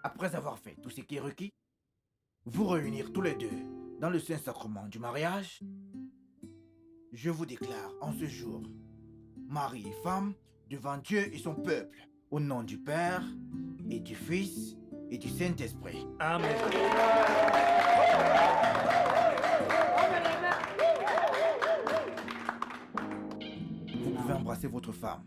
après avoir fait tout ce qui est requis, vous réunir tous les deux dans le Saint-Sacrement du mariage, je vous déclare en ce jour, mari et femme, devant Dieu et son peuple, au nom du Père et du Fils et du Saint-Esprit. Amen. Vous pouvez embrasser votre femme.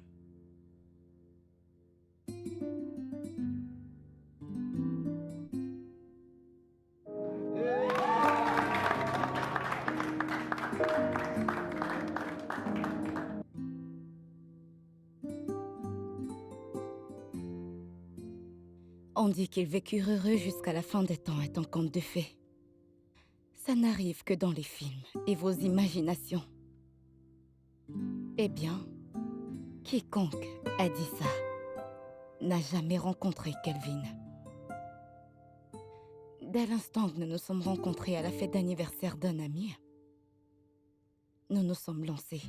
On dit qu'ils vécurent heureux jusqu'à la fin des temps est un conte de fées. Ça n'arrive que dans les films et vos imaginations. Eh bien, quiconque a dit ça n'a jamais rencontré Kelvin. Dès l'instant que nous nous sommes rencontrés à la fête d'anniversaire d'un ami, nous nous sommes lancés.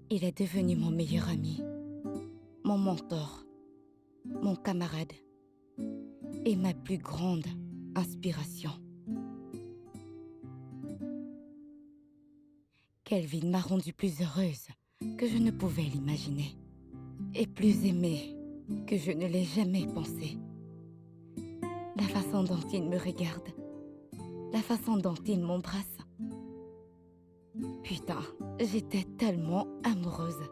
Il est devenu mon meilleur ami, mon mentor, mon camarade et ma plus grande inspiration. Kelvin m'a rendue plus heureuse que je ne pouvais l'imaginer et plus aimée que je ne l'ai jamais pensé. La façon dont il me regarde, la façon dont il m'embrasse. Putain, j'étais tellement amoureuse.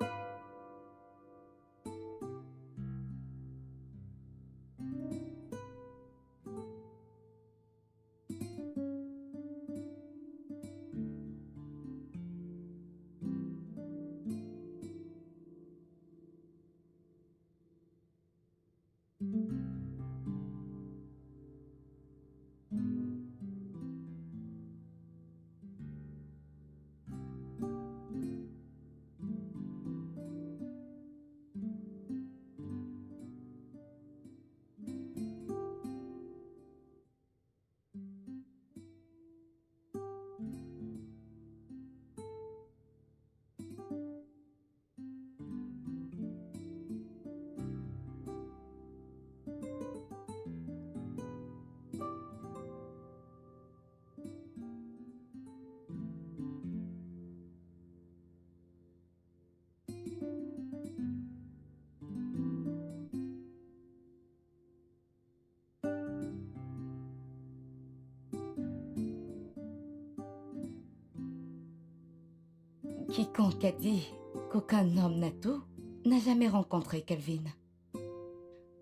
Quiconque a dit qu'aucun homme n'a tout n'a jamais rencontré Kelvin.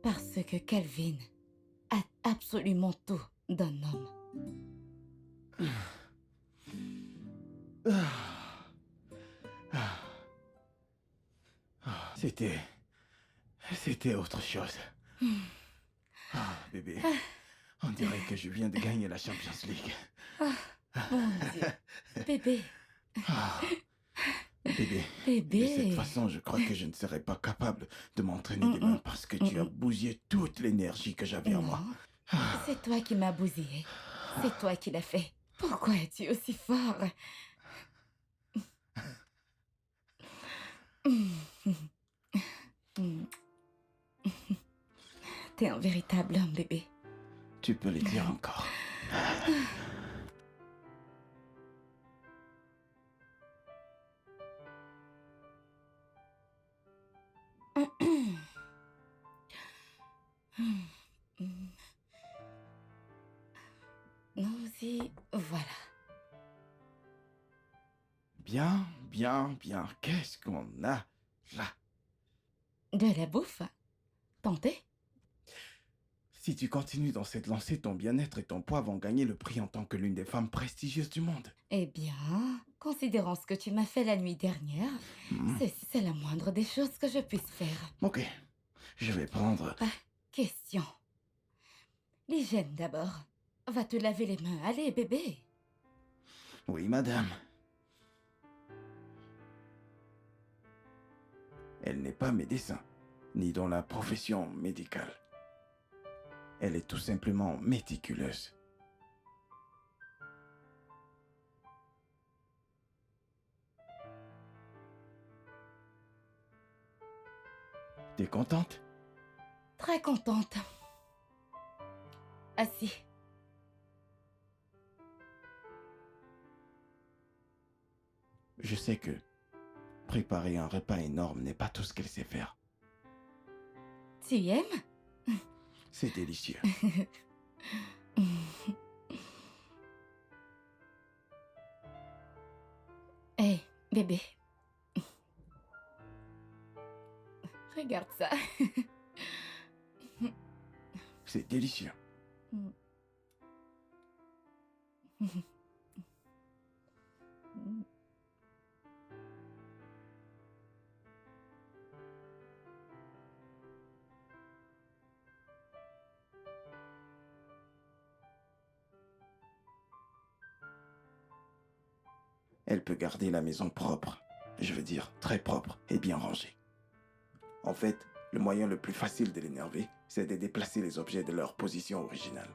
Parce que Kelvin a absolument tout d'un homme. C'était autre chose. Ah, bébé, on dirait que je viens de gagner la Champions League. Mon Dieu, bébé, Bébé, bébé. de cette façon, je crois que je ne serais pas capable de m'entraîner demain parce que tu as bousillé toute l'énergie que j'avais en moi. Non, c'est toi qui m'as bousillé. C'est toi qui l'as fait. Pourquoi es-tu aussi fort? T'es un véritable homme, bébé. Tu peux le dire encore. Nous y voilà. Bien, bien, bien. Qu'est-ce qu'on a là? De la bouffe? Tentez? Si tu continues dans cette lancée, ton bien-être et ton poids vont gagner le prix en tant que l'une des femmes prestigieuses du monde. Eh bien, considérant ce que tu m'as fait la nuit dernière, c'est la moindre des choses que je puisse faire. Ok, je vais prendre... Pas question. L'hygiène d'abord. Va te laver les mains. Allez, bébé. Oui, madame. Elle n'est pas médecin, ni dans la profession médicale. Elle est tout simplement méticuleuse. T'es contente? Très contente. Assis. Je sais que préparer un repas énorme n'est pas tout ce qu'elle sait faire. Tu aimes? C'est délicieux. Hé, bébé. Regarde ça. C'est délicieux. Elle peut garder la maison propre. Je veux dire, très propre et bien rangée. En fait, le moyen le plus facile de l'énerver, c'est de déplacer les objets de leur position originale.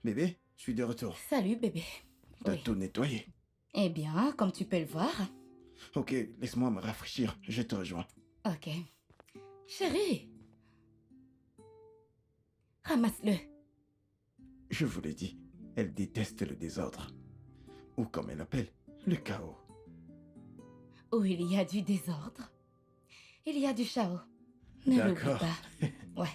Bébé, je suis de retour. Salut, bébé. T'as Oui. tout nettoyé. Eh bien, comme tu peux le voir. Ok, laisse-moi me rafraîchir, je te rejoins. Ok. Chérie. Ramasse-le. Je vous l'ai dit, elle déteste le désordre. Ou comme elle appelle, le chaos. Où il y a du désordre, il y a du chaos. Ne l'oublie D'accord. pas. Ouais.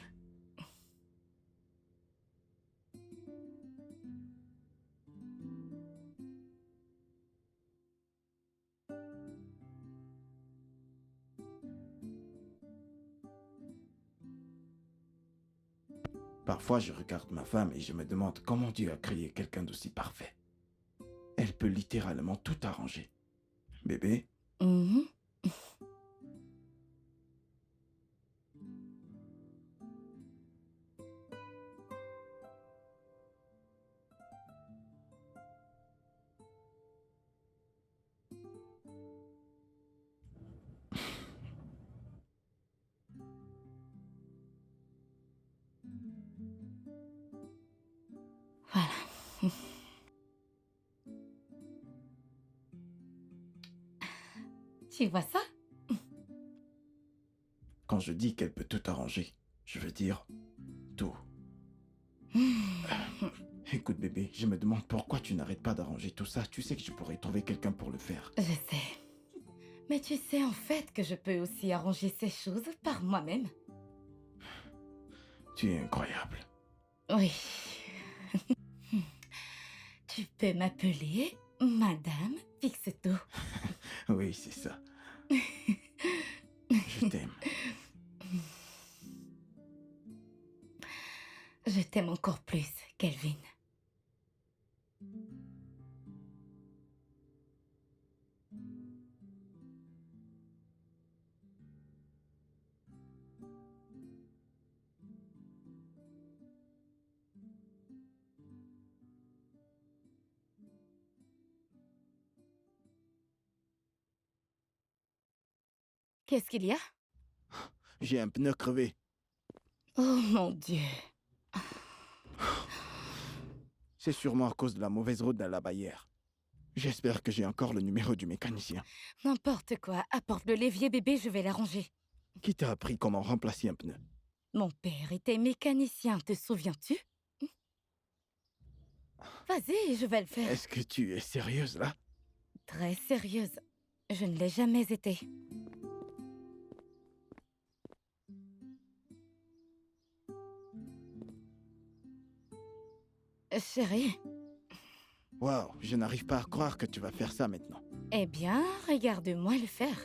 Parfois, je regarde ma femme et je me demande comment Dieu a créé quelqu'un d'aussi parfait. Elle peut littéralement tout arranger. Bébé, Mhm. Voilà. Tu vois ça? quand je dis qu'elle peut tout arranger, je veux dire tout. Écoute bébé, je me demande pourquoi tu n'arrêtes pas d'arranger tout ça. Tu sais que je pourrais trouver quelqu'un pour le faire. Je sais. Mais tu sais en fait que je peux aussi arranger ces choses par moi-même. Tu es incroyable. Oui. Tu peux m'appeler Madame Fixeto. Oui, c'est ça. Je t'aime. Je t'aime encore plus, Kelvin. Qu'est-ce qu'il y a? J'ai un pneu crevé. Oh mon Dieu. C'est sûrement à cause de la mauvaise route de la Bavière. J'espère que j'ai encore le numéro du mécanicien. N'importe quoi. Apporte le l'évier, bébé, je vais l'arranger. Qui t'a appris comment remplacer un pneu? Mon père était mécanicien, te souviens-tu? Vas-y, je vais le faire. Est-ce que tu es sérieuse là? Très sérieuse. Je ne l'ai jamais été. Chérie, Waouh, je n'arrive pas à croire que tu vas faire ça maintenant. eh bien, regarde-moi le faire.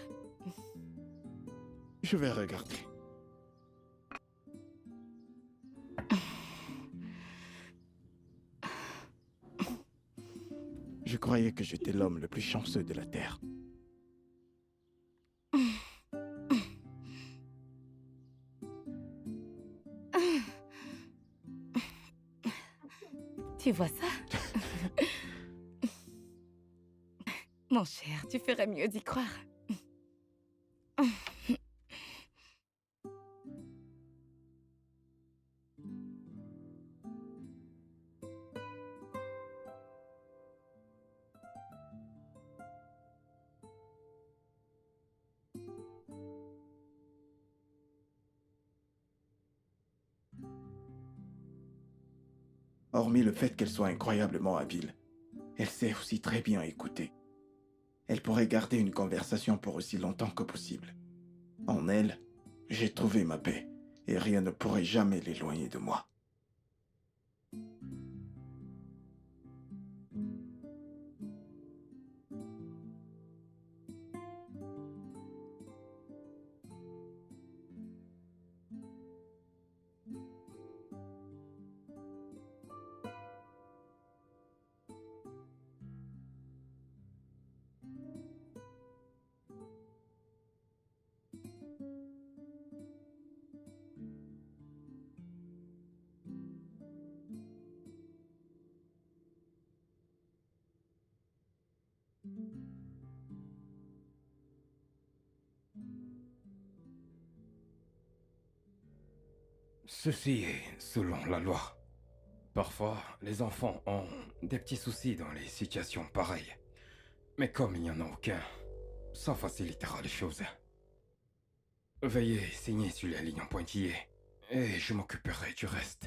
Je vais regarder. Je croyais que j'étais l'homme le plus chanceux de la Terre. Tu vois ça? Mon cher, tu ferais mieux d'y croire. Hormis le fait qu'elle soit incroyablement habile, elle sait aussi très bien écouter. Elle pourrait garder une conversation pour aussi longtemps que possible. En elle, j'ai trouvé ma paix, et rien ne pourrait jamais l'éloigner de moi. Ceci est selon la loi. Parfois, les enfants ont des petits soucis dans les situations pareilles. Mais comme il n'y en a aucun, ça facilitera les choses. Veuillez signer sur les lignes en pointillés, et je m'occuperai du reste.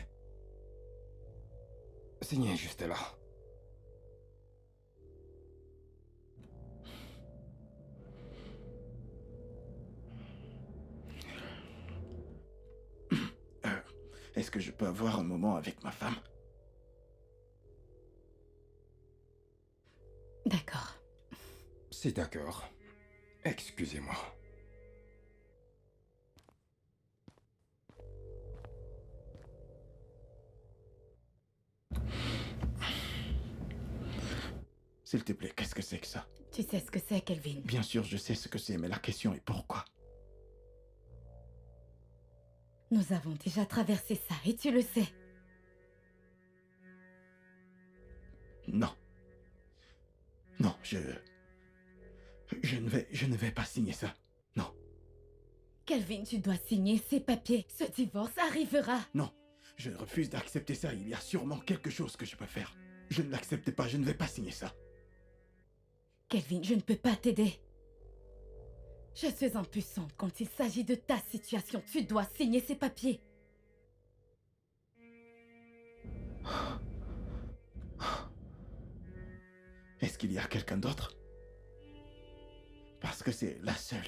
Signez juste là. Est-ce que je peux avoir un moment avec ma femme? D'accord. C'est d'accord. Excusez-moi. S'il te plaît, qu'est-ce que c'est que ça? Tu sais ce que c'est, Kelvin? Bien sûr, je sais ce que c'est, mais la question est pourquoi? Nous avons déjà traversé ça, et tu le sais. Non. Non, je ne vais pas signer ça. Non. Kelvin, tu dois signer ces papiers. Ce divorce arrivera. Non. Je refuse d'accepter ça. Il y a sûrement quelque chose que je peux faire. Je ne l'accepte pas. Je ne vais pas signer ça. Kelvin, je ne peux pas t'aider. Je suis impuissante quand il s'agit de ta situation. Tu dois signer ces papiers. Est-ce qu'il y a quelqu'un d'autre? Parce que c'est la seule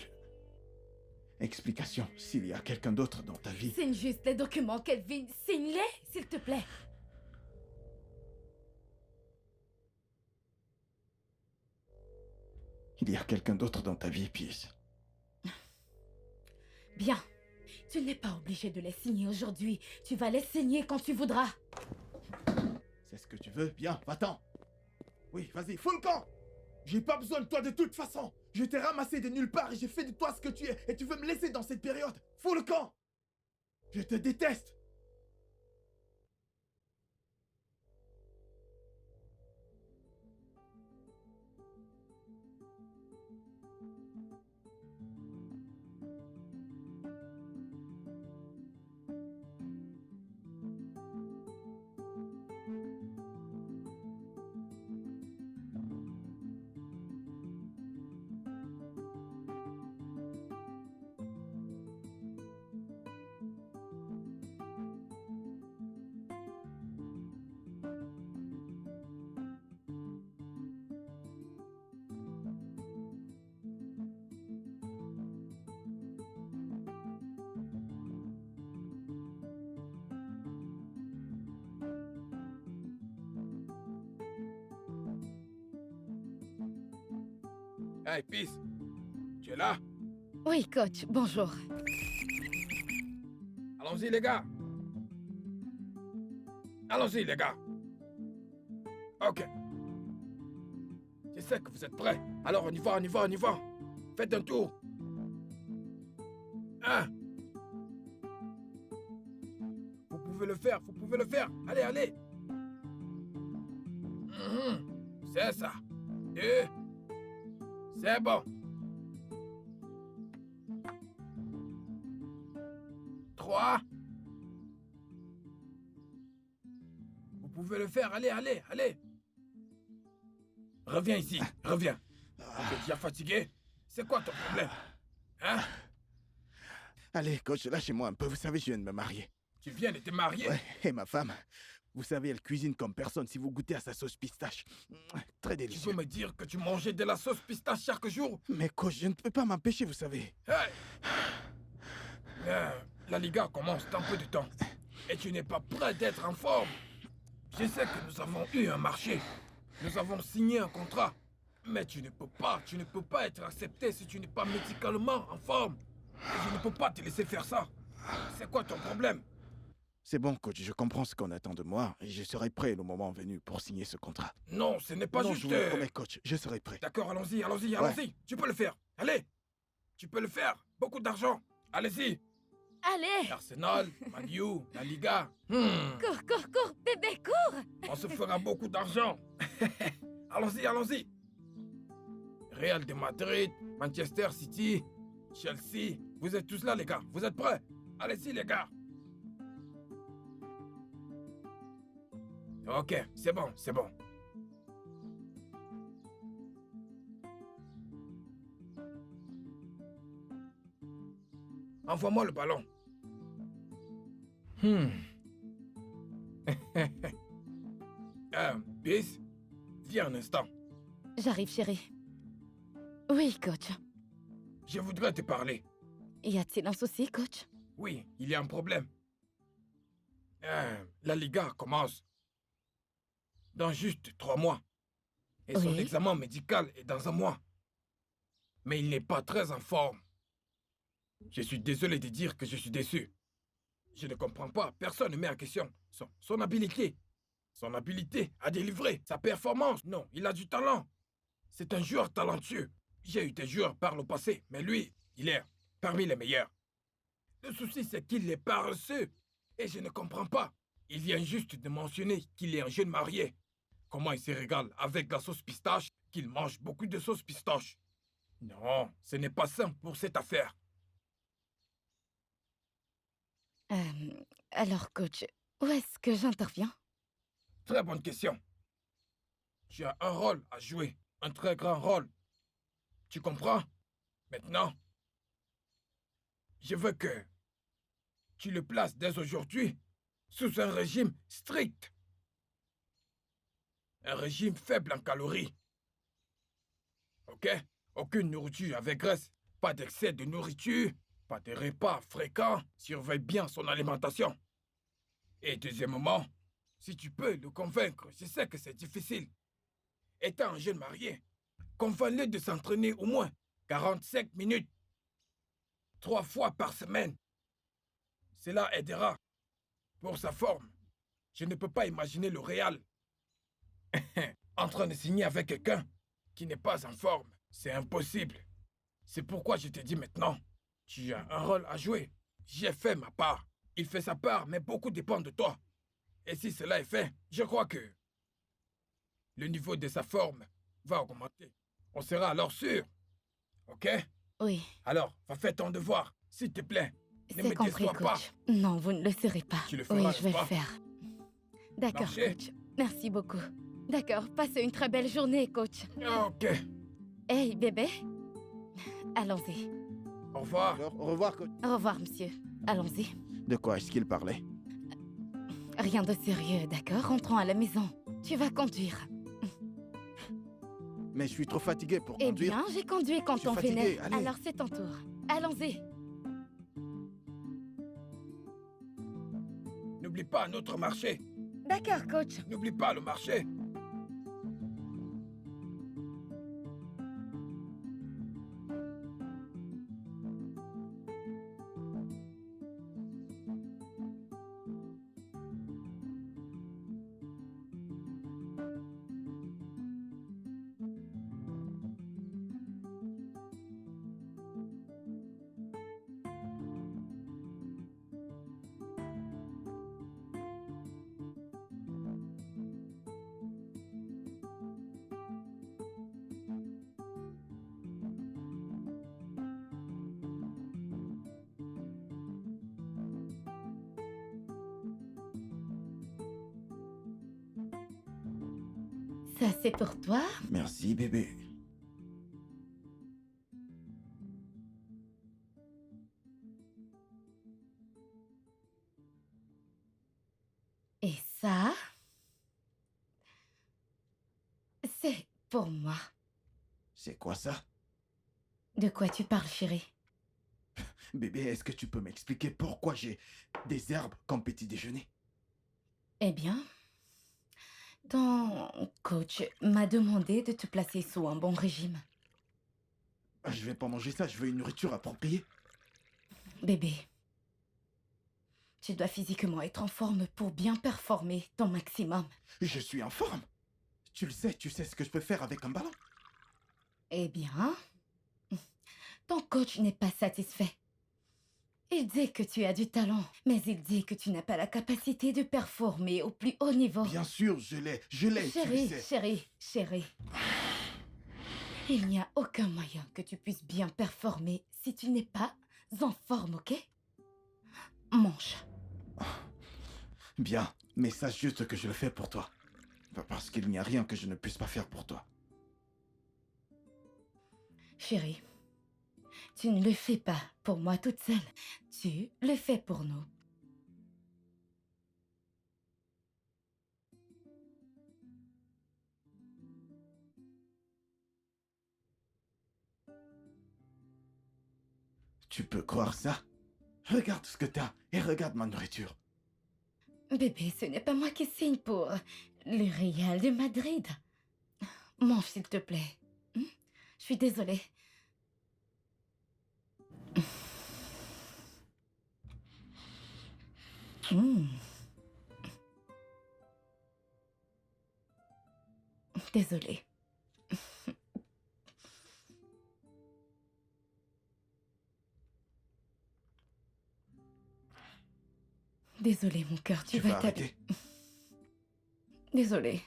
explication. S'il y a quelqu'un d'autre dans ta vie... Signe juste les documents, Kelvin. Signe-les, s'il te plaît. Il y a quelqu'un d'autre dans ta vie, Peace. Bien. Tu n'es pas obligé de les signer aujourd'hui. Tu vas les signer quand tu voudras. C'est ce que tu veux? Bien, va-t'en. Oui, vas-y, fous le camp. J'ai pas besoin de toi de toute façon. Je t'ai ramassé de nulle part et j'ai fait de toi ce que tu es. Et tu veux me laisser dans cette période? Fous le camp. Je te déteste. Hey, Peace, tu es là? Oui, coach, bonjour. Allons-y, les gars. Allons-y, les gars. Ok. Je sais que vous êtes prêts. Alors, on y va, on y va, on y va. Faites un tour. Hein? Vous pouvez le faire, vous pouvez le faire. Allez, allez. C'est ça. 2. C'est bon. 3. Vous pouvez le faire. Allez, allez, allez. Reviens ici. Reviens. Tu es déjà fatigué? C'est quoi ton problème? Hein? Allez, coach, lâchez-moi un peu. Vous savez, je viens de me marier. Tu viens de te marier? Ouais, et ma femme, vous savez, elle cuisine comme personne si vous goûtez à sa sauce pistache. Très Tu délicieux. veux me dire que tu mangeais de la sauce pistache chaque jour? Mais coach, je ne peux pas m'empêcher, vous savez. Hey! La Liga commence dans peu de temps. Et tu n'es pas prêt d'être en forme. Je sais que nous avons eu un marché. Nous avons signé un contrat. Mais tu ne peux pas être accepté si tu n'es pas médicalement en forme. Et je ne peux pas te laisser faire ça. C'est quoi ton problème? C'est bon, coach, je comprends ce qu'on attend de moi et je serai prêt le moment venu pour signer ce contrat. Non, ce n'est pas non, juste... je vous le promets, coach, je serai prêt. D'accord, allons-y, allons-y, allons-y. Tu peux le faire. Allez. Tu peux le faire. Beaucoup d'argent. Allez-y. Allez, Arsenal, Man U, la Liga. cours, cours, cours, bébé, cours. On se fera beaucoup d'argent. Allons-y, allons-y. Real de Madrid, Manchester City, Chelsea. Vous êtes tous là, les gars. Vous êtes prêts? Allez-y, les gars. Ok, c'est bon, c'est bon. Envoie-moi le ballon. Bis, viens un instant. J'arrive, chérie. Oui, coach. Je voudrais te parler. Y a-t-il un souci, coach? Oui, il y a un problème. La Liga commence dans juste 3 mois. Et son Oui. examen médical est dans 1 mois. Mais il n'est pas très en forme. Je suis désolé de dire que je suis déçu. Je ne comprends pas. Personne ne met en question son habilité. Son habilité à délivrer. Sa performance. Non, il a du talent. C'est un joueur talentueux. J'ai eu des joueurs par le passé, mais lui, il est parmi les meilleurs. Le souci, c'est qu'il est paresseux. Et je ne comprends pas. Il vient juste de mentionner qu'il est un jeune marié. Comment il se régale avec la sauce pistache, qu'il mange beaucoup de sauce pistache. Non, ce n'est pas sain pour cette affaire. Alors, coach, où est-ce que j'interviens? Très bonne question. Tu as un rôle à jouer, un très grand rôle. Tu comprends? Maintenant, je veux que tu le places dès aujourd'hui sous un régime strict. Un régime faible en calories. Ok? Aucune nourriture avec graisse, pas d'excès de nourriture, pas de repas fréquents, surveille bien son alimentation. Et deuxièmement, si tu peux le convaincre, je sais que c'est difficile. Étant un jeune marié, convainc-le de s'entraîner au moins 45 minutes, 3 fois par semaine. Cela aidera pour sa forme. Je ne peux pas imaginer le Real en train de signer avec quelqu'un qui n'est pas en forme. C'est impossible. C'est pourquoi je te dis maintenant, tu as un rôle à jouer. J'ai fait ma part. Il fait sa part, mais beaucoup dépend de toi. Et si cela est fait, je crois que le niveau de sa forme va augmenter. On sera alors sûr. Ok? Oui, Alors, va faire ton devoir, s'il te plaît. Ne c'est me compris, déçois pas. coach. Non, vous ne le serez pas. Tu le feras, oui, n'est-ce je vais pas? le faire. D'accord, Marché. coach. Merci beaucoup. D'accord, passez une très belle journée, coach. Ok. Hey, bébé. Allons-y. Au revoir. Alors, au revoir, coach. Au revoir, monsieur. Allons-y. De quoi est-ce qu'il parlait? Rien de sérieux, d'accord? Rentrons à la maison. Tu vas conduire. Mais je suis trop fatigué pour Eh conduire. bien, j'ai conduit quand Je suis on fatigué, venait. allez. Alors c'est ton tour. Allons-y. N'oublie pas notre marché. D'accord, coach. N'oublie pas le marché. Ça, c'est pour toi. Merci, bébé. Et ça, c'est pour moi. C'est quoi ça? De quoi tu parles, chérie? Bébé, est-ce que tu peux m'expliquer pourquoi j'ai des herbes comme petit déjeuner? Eh bien, ton coach m'a demandé de te placer sous un bon régime. Je vais pas manger ça, je veux une nourriture appropriée. Bébé, tu dois physiquement être en forme pour bien performer ton maximum. Je suis en forme. Tu le sais, tu sais ce que je peux faire avec un ballon. Eh bien, ton coach n'est pas satisfait. Il dit que tu as du talent, mais il dit que tu n'as pas la capacité de performer au plus haut niveau. Bien sûr, je l'ai, tu le Chérie, sais. chérie. Il n'y a aucun moyen que tu puisses bien performer si tu n'es pas en forme, ok? Mange. Bien, mais sache juste que je le fais pour toi. Parce qu'il n'y a rien que je ne puisse pas faire pour toi. Chérie, tu ne le fais pas pour moi toute seule. Tu le fais pour nous. Tu peux croire ça? Regarde ce que t'as et regarde ma nourriture. Bébé, ce n'est pas moi qui signe pour le Real de Madrid. Mange, s'il te plaît. Je suis désolée. Désolée. Désolée, mon cœur, tu vas arrêter? Désolée.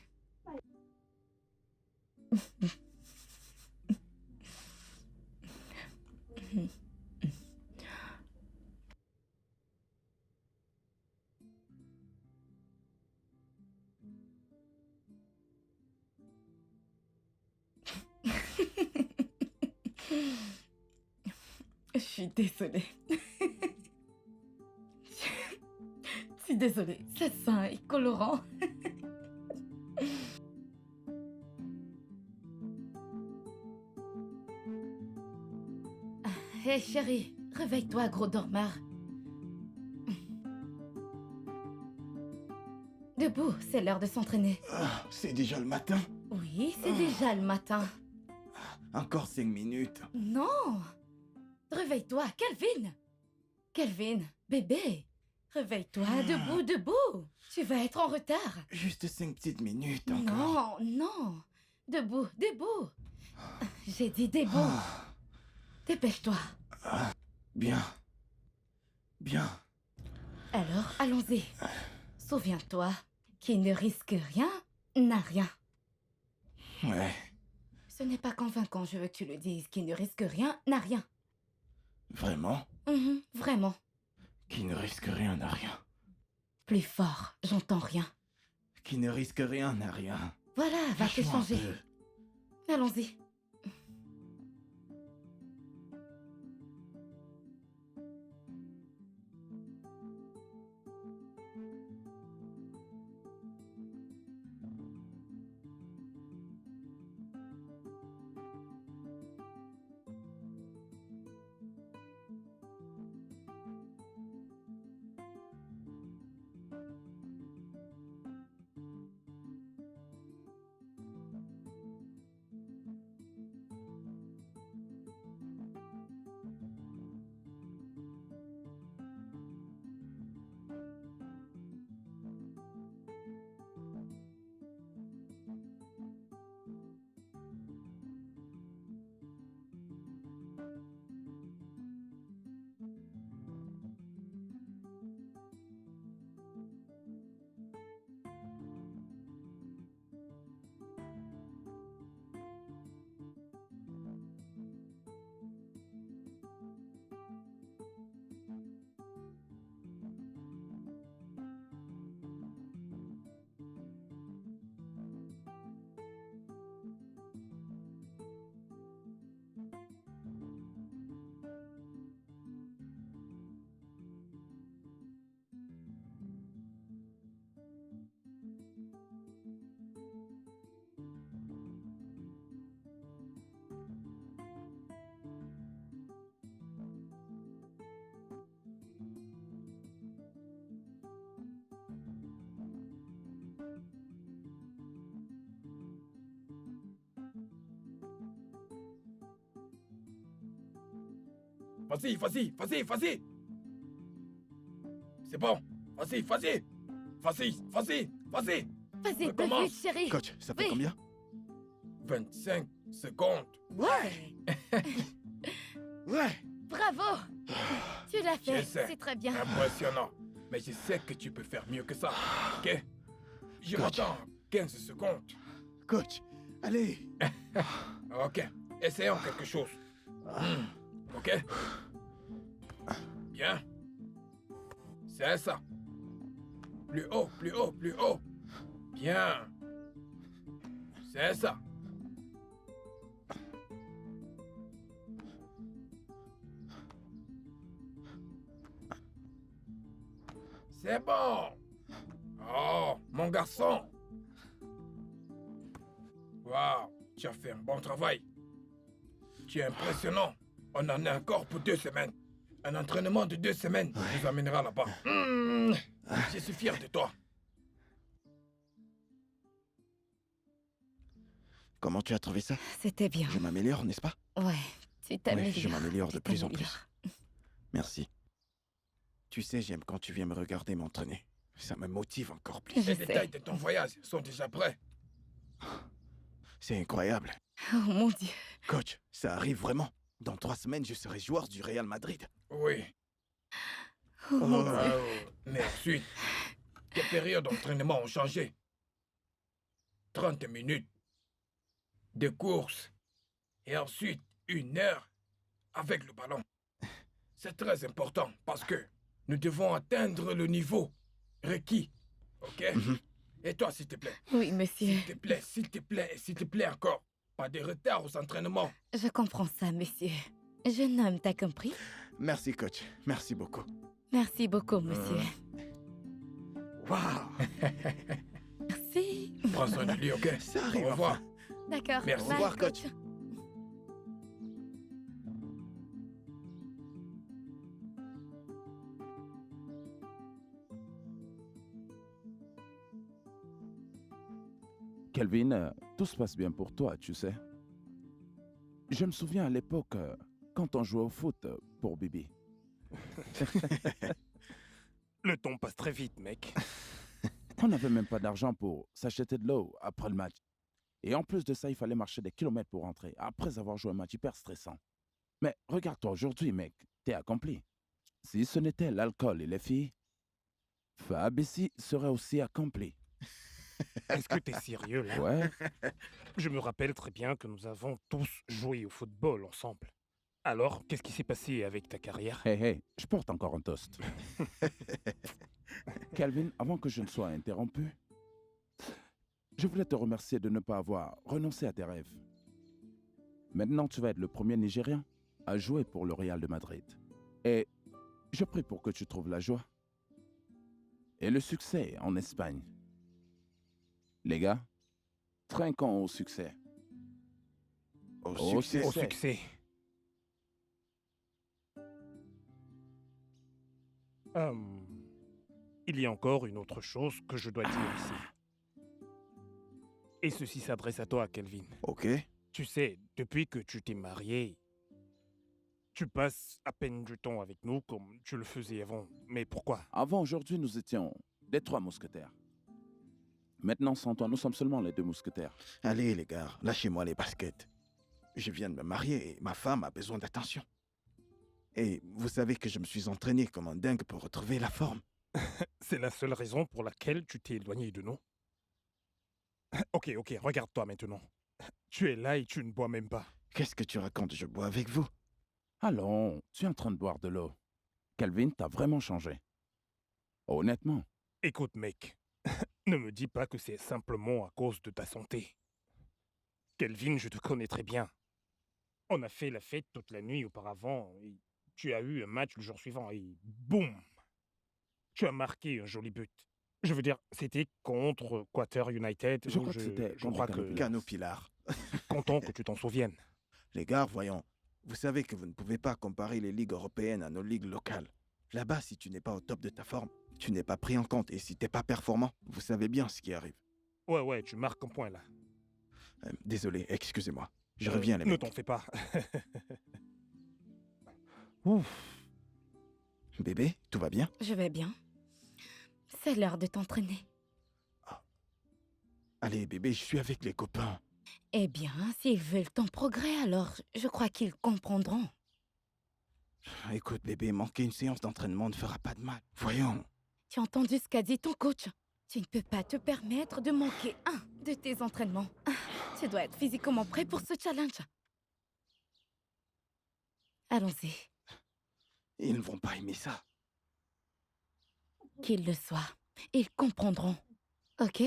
Je suis désolée. Je suis désolée. Ça sent colorant. Hé, chérie, réveille-toi, gros dormeur. Debout, c'est l'heure de s'entraîner. Ah, c'est déjà le matin? Oui, c'est déjà le matin. Encore 5 minutes. Non! Réveille-toi, Calvin! Calvin, bébé! Réveille-toi, debout! Tu vas être en retard! Juste 5 petites minutes encore. Non! Debout! J'ai dit debout! Dépêche-toi! Bien. Alors, allons-y. Souviens-toi, qui ne risque rien n'a rien. Ouais, Ce n'est pas convaincant, je veux que tu le dises. Qui ne risque rien n'a rien. vraiment? Vraiment. Qui ne risque rien n'a rien. Plus fort, j'entends rien. Qui ne risque rien n'a rien. Voilà, va te Lâche-moi un changer. peu. Allons-y. Vas-y, vas-y, vas-y, vas-y. C'est bon. Vas-y, vas-y. Vas-y, vas-y, vas-y. Vas-y, Recommence. vite, chérie. Coach, ça fait Oui. combien? 25 secondes. Ouais. Ouais. Bravo. Tu l'as fait. J'essaie. C'est très bien. Impressionnant. Mais je sais que tu peux faire mieux que ça. Ok? Je Coach. m'attends 15 secondes. Coach, allez. Ok. Essayons quelque chose. Ok? Bien. C'est ça. Plus haut, plus haut, plus haut. Bien. C'est ça. C'est bon. Oh, mon garçon. Waouh, tu as fait un bon travail. Tu es impressionnant. On en est encore pour 2 semaines. Un entraînement de 2 semaines nous amènera là-bas. Je suis fier de toi. Comment tu as trouvé ça? C'était bien. Je m'améliore, n'est-ce pas? Ouais, tu t'améliores. Oui, je m'améliore de Tu plus en t'améliores. plus. Merci. Tu sais, j'aime quand tu viens me regarder m'entraîner. Ça me motive encore plus. Je Les sais. détails de ton voyage sont déjà prêts. C'est incroyable. Oh mon Dieu. Coach, ça arrive vraiment. Dans 3 semaines, je serai joueur du Real Madrid. Oui. Oh mon Dieu. Mais ensuite, tes périodes d'entraînement ont changé. 30 minutes de course. Et ensuite, 1 heure avec le ballon. C'est très important parce que nous devons atteindre le niveau requis. Ok? Et toi, s'il te plaît. Oui, monsieur. S'il te plaît, s'il te plaît, et s'il te plaît encore. Pas de retard aux entraînements. Je comprends ça, monsieur. Jeune homme, t'as compris? Merci, coach. Merci beaucoup. Merci beaucoup, monsieur. Waouh! Merci. Prends soin de lui, ok? Ça arrive Au revoir. enfin. D'accord. Merci. Au Bye, revoir, coach. Kelvin, tout se passe bien pour toi, tu sais. Je me souviens à l'époque, quand on jouait au foot pour Bibi. Le temps passe très vite, mec. On n'avait même pas d'argent pour s'acheter de l'eau après le match. Et en plus de ça, il fallait marcher des kilomètres pour rentrer, après avoir joué un match hyper stressant. Mais regarde-toi aujourd'hui, mec, t'es accompli. Si ce n'était l'alcool et les filles, Fab ici serait aussi accompli. Est-ce que t'es sérieux, là? Ouais, Je me rappelle très bien que nous avons tous joué au football ensemble. Alors, qu'est-ce qui s'est passé avec ta carrière? hey, je porte encore un toast. Calvin, avant que je ne sois interrompu, je voulais te remercier de ne pas avoir renoncé à tes rêves. Maintenant, tu vas être le premier Nigérian à jouer pour le Real de Madrid. Et je prie pour que tu trouves la joie et le succès en Espagne. Les gars, trinquons au succès. Au Au succès. Au succès. Il y a encore une autre chose que je dois dire ici. Et ceci s'adresse à toi, Kelvin. Ok. Tu sais, depuis que tu t'es marié, tu passes à peine du temps avec nous comme tu le faisais avant. Mais pourquoi? Avant aujourd'hui, nous étions les 3 mousquetaires. Maintenant, sans toi, nous sommes seulement les 2 mousquetaires. Allez, les gars, lâchez-moi les baskets. Je viens de me marier et ma femme a besoin d'attention. Et vous savez que je me suis entraîné comme un dingue pour retrouver la forme. C'est la seule raison pour laquelle tu t'es éloigné de nous? Ok, regarde-toi maintenant. Tu es là et tu ne bois même pas. Qu'est-ce que tu racontes? Je bois avec vous. Allons, tu es en train de boire de l'eau. Calvin, t'as vraiment changé. Honnêtement. Écoute, mec, ne me dis pas que c'est simplement à cause de ta santé. Kelvin, je te connais très bien. On a fait la fête toute la nuit auparavant et tu as eu un match le jour suivant et boum! Tu as marqué un joli but. Je veux dire, c'était contre Qatar United. Je où crois que c'était je contre crois Cano que Cano Pilar. content que tu t'en souviennes. Les gars, voyons. Vous savez que vous ne pouvez pas comparer les ligues européennes à nos ligues locales. Là-bas, si tu n'es pas au top de ta forme, tu n'es pas pris en compte. Et si t'es pas performant, vous savez bien ce qui arrive. Ouais, tu marques un point là. Désolé, excusez-moi. Je reviens, les Ne mecs. t'en fais pas. Ouf. Bébé, tout va bien? Je vais bien. C'est l'heure de t'entraîner. Allez, bébé, je suis avec les copains. Eh bien, s'ils veulent ton progrès, alors je crois qu'ils comprendront. Écoute, bébé, manquer une séance d'entraînement ne fera pas de mal. Voyons. Tu as entendu ce qu'a dit ton coach? Tu ne peux pas te permettre de manquer un de tes entraînements. Tu dois être physiquement prêt pour ce challenge. Allons-y, Ils ne vont pas aimer ça. qu'ils le soient. Ils comprendront. Ok?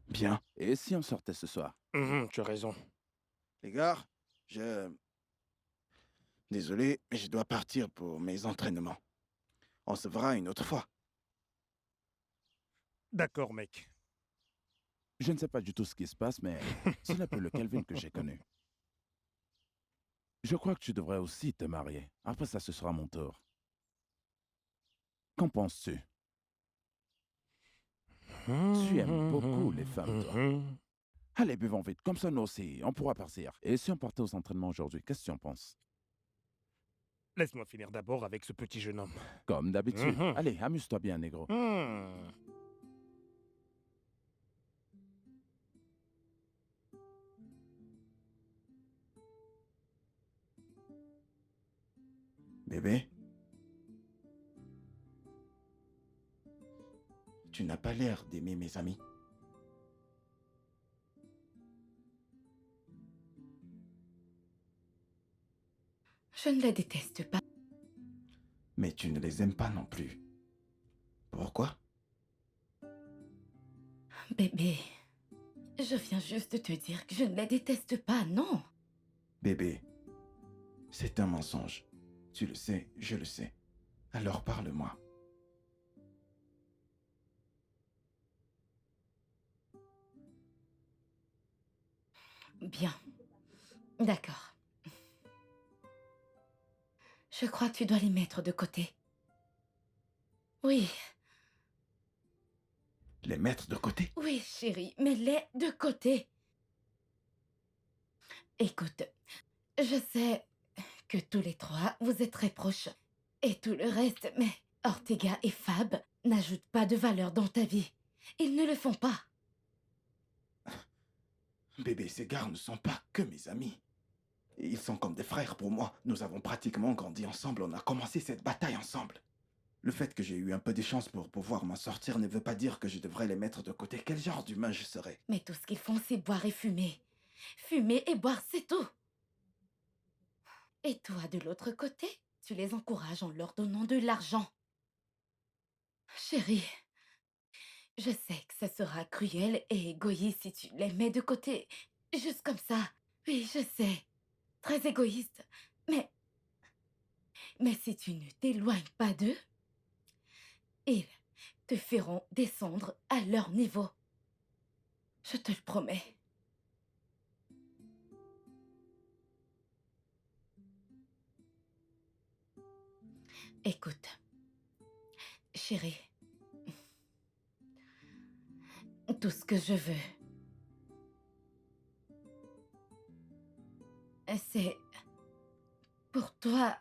Bien. Et si on sortait ce soir? Tu as raison. Les gars, Désolé, mais je dois partir pour mes entraînements. On se verra une autre fois. D'accord, mec. Je ne sais pas du tout ce qui se passe, mais ce n'est plus le Kelvin que j'ai connu. Je crois que tu devrais aussi te marier. Après ça, ce sera mon tour. Qu'en penses-tu? Tu aimes beaucoup les femmes, toi. Allez, buvons vite. Comme ça, nous aussi, on pourra partir. Et si on partait aux entraînements aujourd'hui, qu'est-ce que tu en penses? Laisse-moi finir d'abord avec ce petit jeune homme. Comme d'habitude. Allez, amuse-toi bien, négro. Bébé, tu n'as pas l'air d'aimer mes amis. Je ne les déteste pas. Mais tu ne les aimes pas non plus. Pourquoi? Bébé, je viens juste de te dire que je ne les déteste pas, non. Bébé, c'est un mensonge. Tu le sais, je le sais. Alors parle-moi. Bien. D'accord. Je crois que tu dois les mettre de côté. Oui, Les mettre de côté? oui, chérie, mets-les de côté. Écoute, je sais que tous les trois, vous êtes très proches. Et tout le reste, mais Ortega et Fab n'ajoutent pas de valeur dans ta vie. Ils ne le font pas. Bébé, ces gars ne sont pas que mes amis. Ils sont comme des frères pour moi. Nous avons pratiquement grandi ensemble. On a commencé cette bataille ensemble. Le fait que j'ai eu un peu de chance pour pouvoir m'en sortir ne veut pas dire que je devrais les mettre de côté. Quel genre d'humain je serais? Mais tout ce qu'ils font, c'est boire et fumer. Fumer et boire, c'est tout. Et toi, de l'autre côté, tu les encourages en leur donnant de l'argent. Chérie, je sais que ça sera cruel et égoïste si tu les mets de côté. Juste comme ça. Oui, je sais. Très égoïste. Mais si tu ne t'éloignes pas d'eux, ils te feront descendre à leur niveau. Je te le promets. Écoute, chérie, tout ce que je veux, c'est pour toi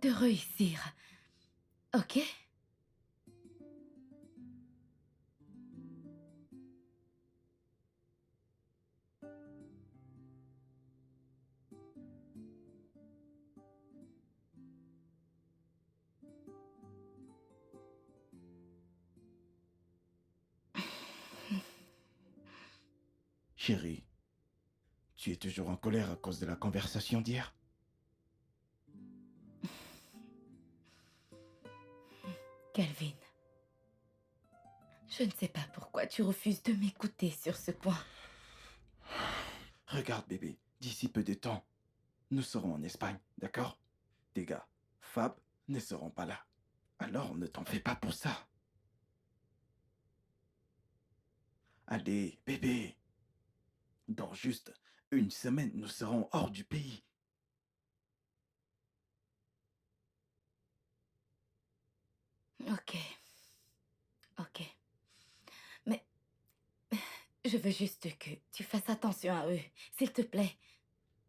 de réussir. Ok? Chérie, tu es toujours en colère à cause de la conversation d'hier? Calvin, je ne sais pas pourquoi tu refuses de m'écouter sur ce point. Regarde, bébé, d'ici peu de temps, nous serons en Espagne, d'accord? Tes gars, Fab, ne seront pas là. Alors ne t'en fais pas pour ça. Allez, bébé. Dans juste une semaine, nous serons hors du pays. Ok. Ok. Mais je veux juste que tu fasses attention à eux, s'il te plaît.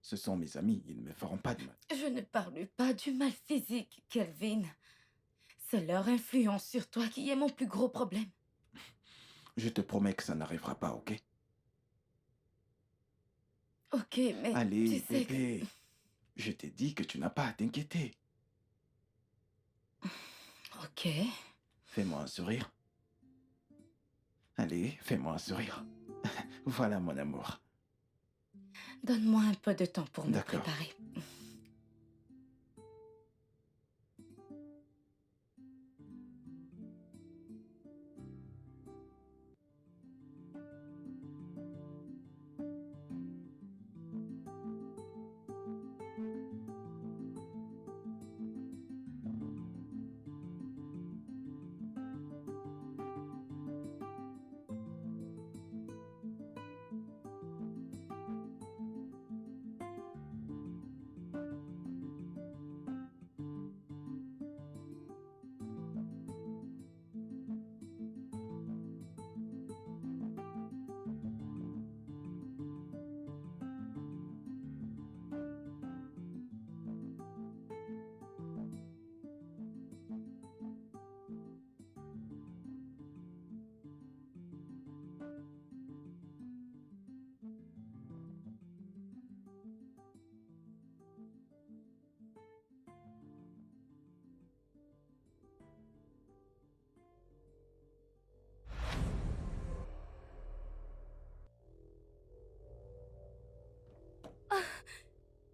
Ce sont mes amis, ils ne me feront pas de mal. Je ne parle pas du mal physique, Kelvin. C'est leur influence sur toi qui est mon plus gros problème. Je te promets que ça n'arrivera pas, ok? Ok, mais Allez, tu sais bébé. Je t'ai dit que tu n'as pas à t'inquiéter. Ok. Fais-moi un sourire. Allez, fais-moi un sourire. Voilà mon amour. Donne-moi un peu de temps pour me D'accord. préparer.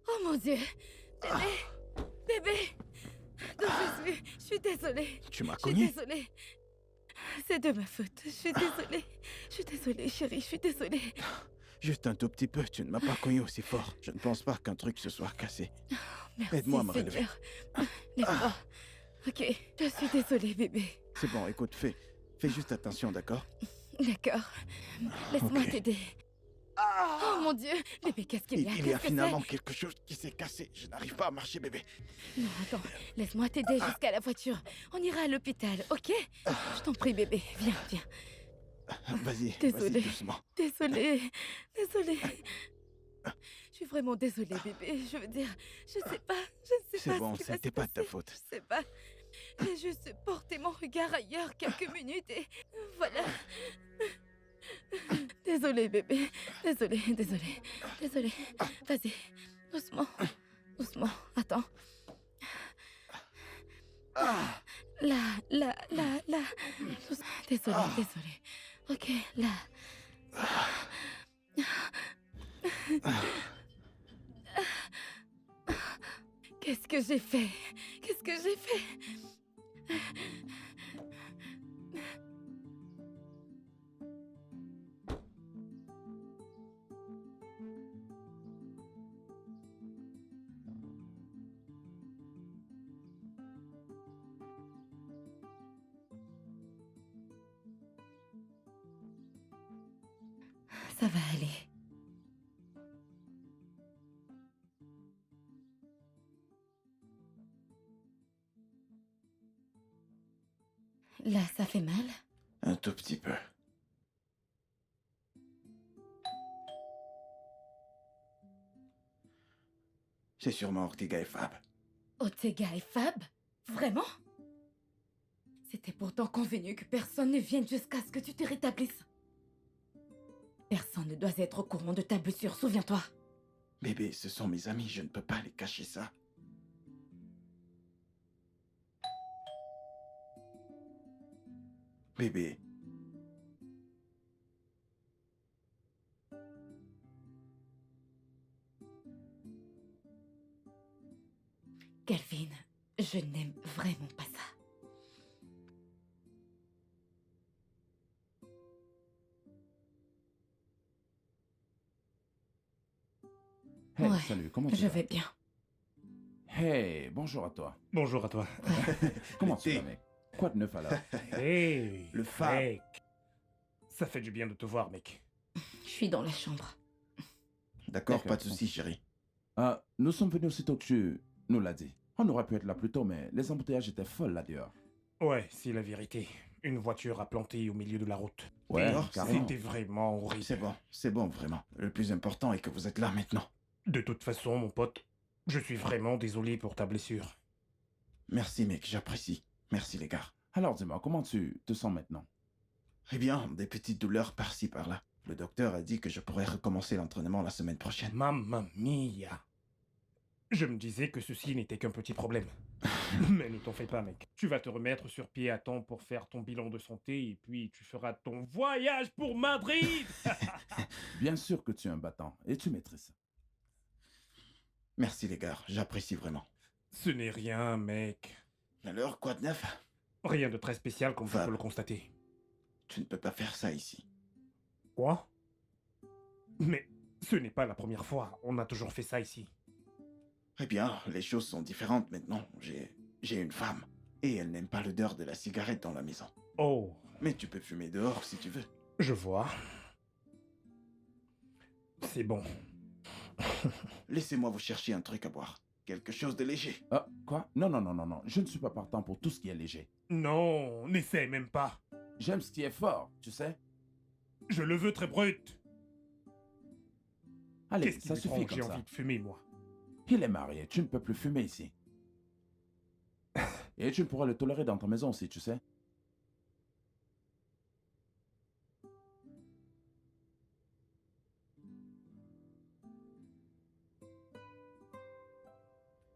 Oh mon Dieu! Bébé! Bébé! D'où je suis désolée. Tu m'as Je suis cogné? désolée. C'est de ma faute. Je suis désolée. Je suis désolée, chérie. Je suis désolée. Juste un tout petit peu, tu ne m'as pas cogné aussi fort. Je ne pense pas qu'un truc se soit cassé. Merci, Aide-moi à me relever. Seigneur. Lève-toi. Ok, je suis désolée, bébé. C'est bon, écoute, fais juste attention, d'accord? D'accord. Laisse-moi Ok. t'aider. Oh mon Dieu! Bébé, qu'est-ce qu'il y a? Il y a Qu'est-ce que finalement quelque chose qui s'est cassé. Je n'arrive pas à marcher, bébé. c'est? Non, attends. Laisse-moi t'aider jusqu'à la voiture. On ira à l'hôpital, ok? Je t'en prie, bébé. Viens, viens. Vas-y, Désolée. vas-y, doucement. Désolée. Désolée. Je suis vraiment désolée, bébé. Je veux dire, je ne sais pas C'est bon, ce qui va c'était se pas de ta passer. faute. Je sais pas. J'ai juste porté mon regard ailleurs quelques minutes et voilà. Désolée, bébé. Désolée. Vas-y. Doucement. Doucement. Attends. Là. Doucement. Désolée. Ok, là. Qu'est-ce que j'ai fait? Ça va aller. Là, ça fait mal? Un tout petit peu. C'est sûrement Ortega et Fab. Ortega et Fab? Vraiment? C'était pourtant convenu que personne ne vienne jusqu'à ce que tu te rétablisses. Personne ne doit être au courant de ta blessure, souviens-toi. Bébé, ce sont mes amis, je ne peux pas les cacher ça. Bébé, Kelvin, je n'aime vraiment pas ça. Hey, Ouais, salut, comment tu Je vas? vais bien. Hey, bonjour à toi. Bonjour à toi. Comment tu thé. vas, mec? Quoi de neuf alors? Hey, Le Fab. mec. Ça fait du bien de te voir, mec. Je suis dans la chambre. d'accord, D'accord. pas de soucis, chérie. Nous sommes venus aussitôt que tu nous l'as dit. On aurait pu être là plus tôt, mais les embouteillages étaient folles là dehors. Ouais, c'est la vérité. Une voiture a planté au milieu de la route. Ouais, Oh, carrément. C'était vraiment horrible. C'est bon, vraiment. Le plus important est que vous êtes là maintenant. De toute façon, mon pote, je suis vraiment désolé pour ta blessure. Merci, mec, j'apprécie. Merci, les gars. Alors dis-moi, comment tu te sens maintenant? Eh bien, des petites douleurs par-ci, par-là. Le docteur a dit que je pourrais recommencer l'entraînement la semaine prochaine. Mamma mia. Je me disais que ceci n'était qu'un petit problème. Mais ne t'en fais pas, mec. Tu vas te remettre sur pied à temps pour faire ton bilan de santé et puis tu feras ton voyage pour Madrid. Bien sûr que tu es un battant et tu maîtrises. Merci, les gars, j'apprécie vraiment. Ce n'est rien, mec. Alors, quoi de neuf? Rien de très spécial comme tu Fab. peux le constater. Tu ne peux pas faire ça ici. Quoi? Mais ce n'est pas la première fois. On a toujours fait ça ici. Eh bien, les choses sont différentes maintenant. J'ai une femme. Et elle n'aime pas l'odeur de la cigarette dans la maison. Oh, Mais tu peux fumer dehors si tu veux. je vois. C'est bon. Laissez-moi vous chercher un truc à boire. Quelque chose de léger. Ah, quoi? Non, non, non, non, non. Je ne suis pas partant pour tout ce qui est léger. Non, n'essaie même pas. J'aime ce qui est fort, tu sais. Je le veux très brut. Allez, Qu'est-ce qui ça me prend suffit que j'ai comme ça. envie de fumer, moi? Il est marié, tu ne peux plus fumer ici. Et tu ne pourras le tolérer dans ta maison aussi, tu sais.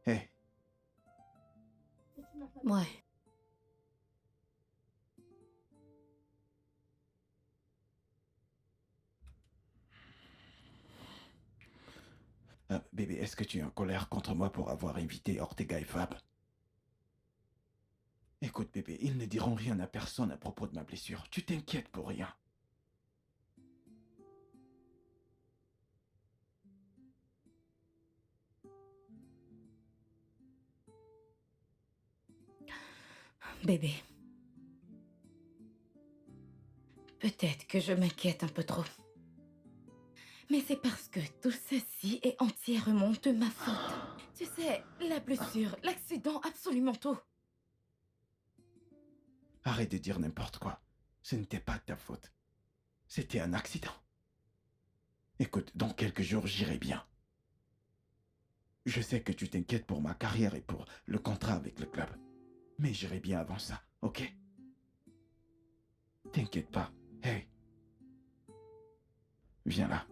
Hé, Ouais. bébé, est-ce que tu es en colère contre moi pour avoir invité Ortega et Fab? Écoute, bébé, ils ne diront rien à personne à propos de ma blessure. Tu t'inquiètes pour rien. Bébé. Peut-être que je m'inquiète un peu trop. Mais c'est parce que tout ceci est entièrement de ma faute. Tu sais, la blessure, l'accident, absolument tout. Arrête de dire n'importe quoi. Ce n'était pas de ta faute. C'était un accident. Écoute, dans quelques jours, j'irai bien. Je sais que tu t'inquiètes pour ma carrière et pour le contrat avec le club. Mais j'irai bien avant ça, ok? T'inquiète pas. Hey. Viens là.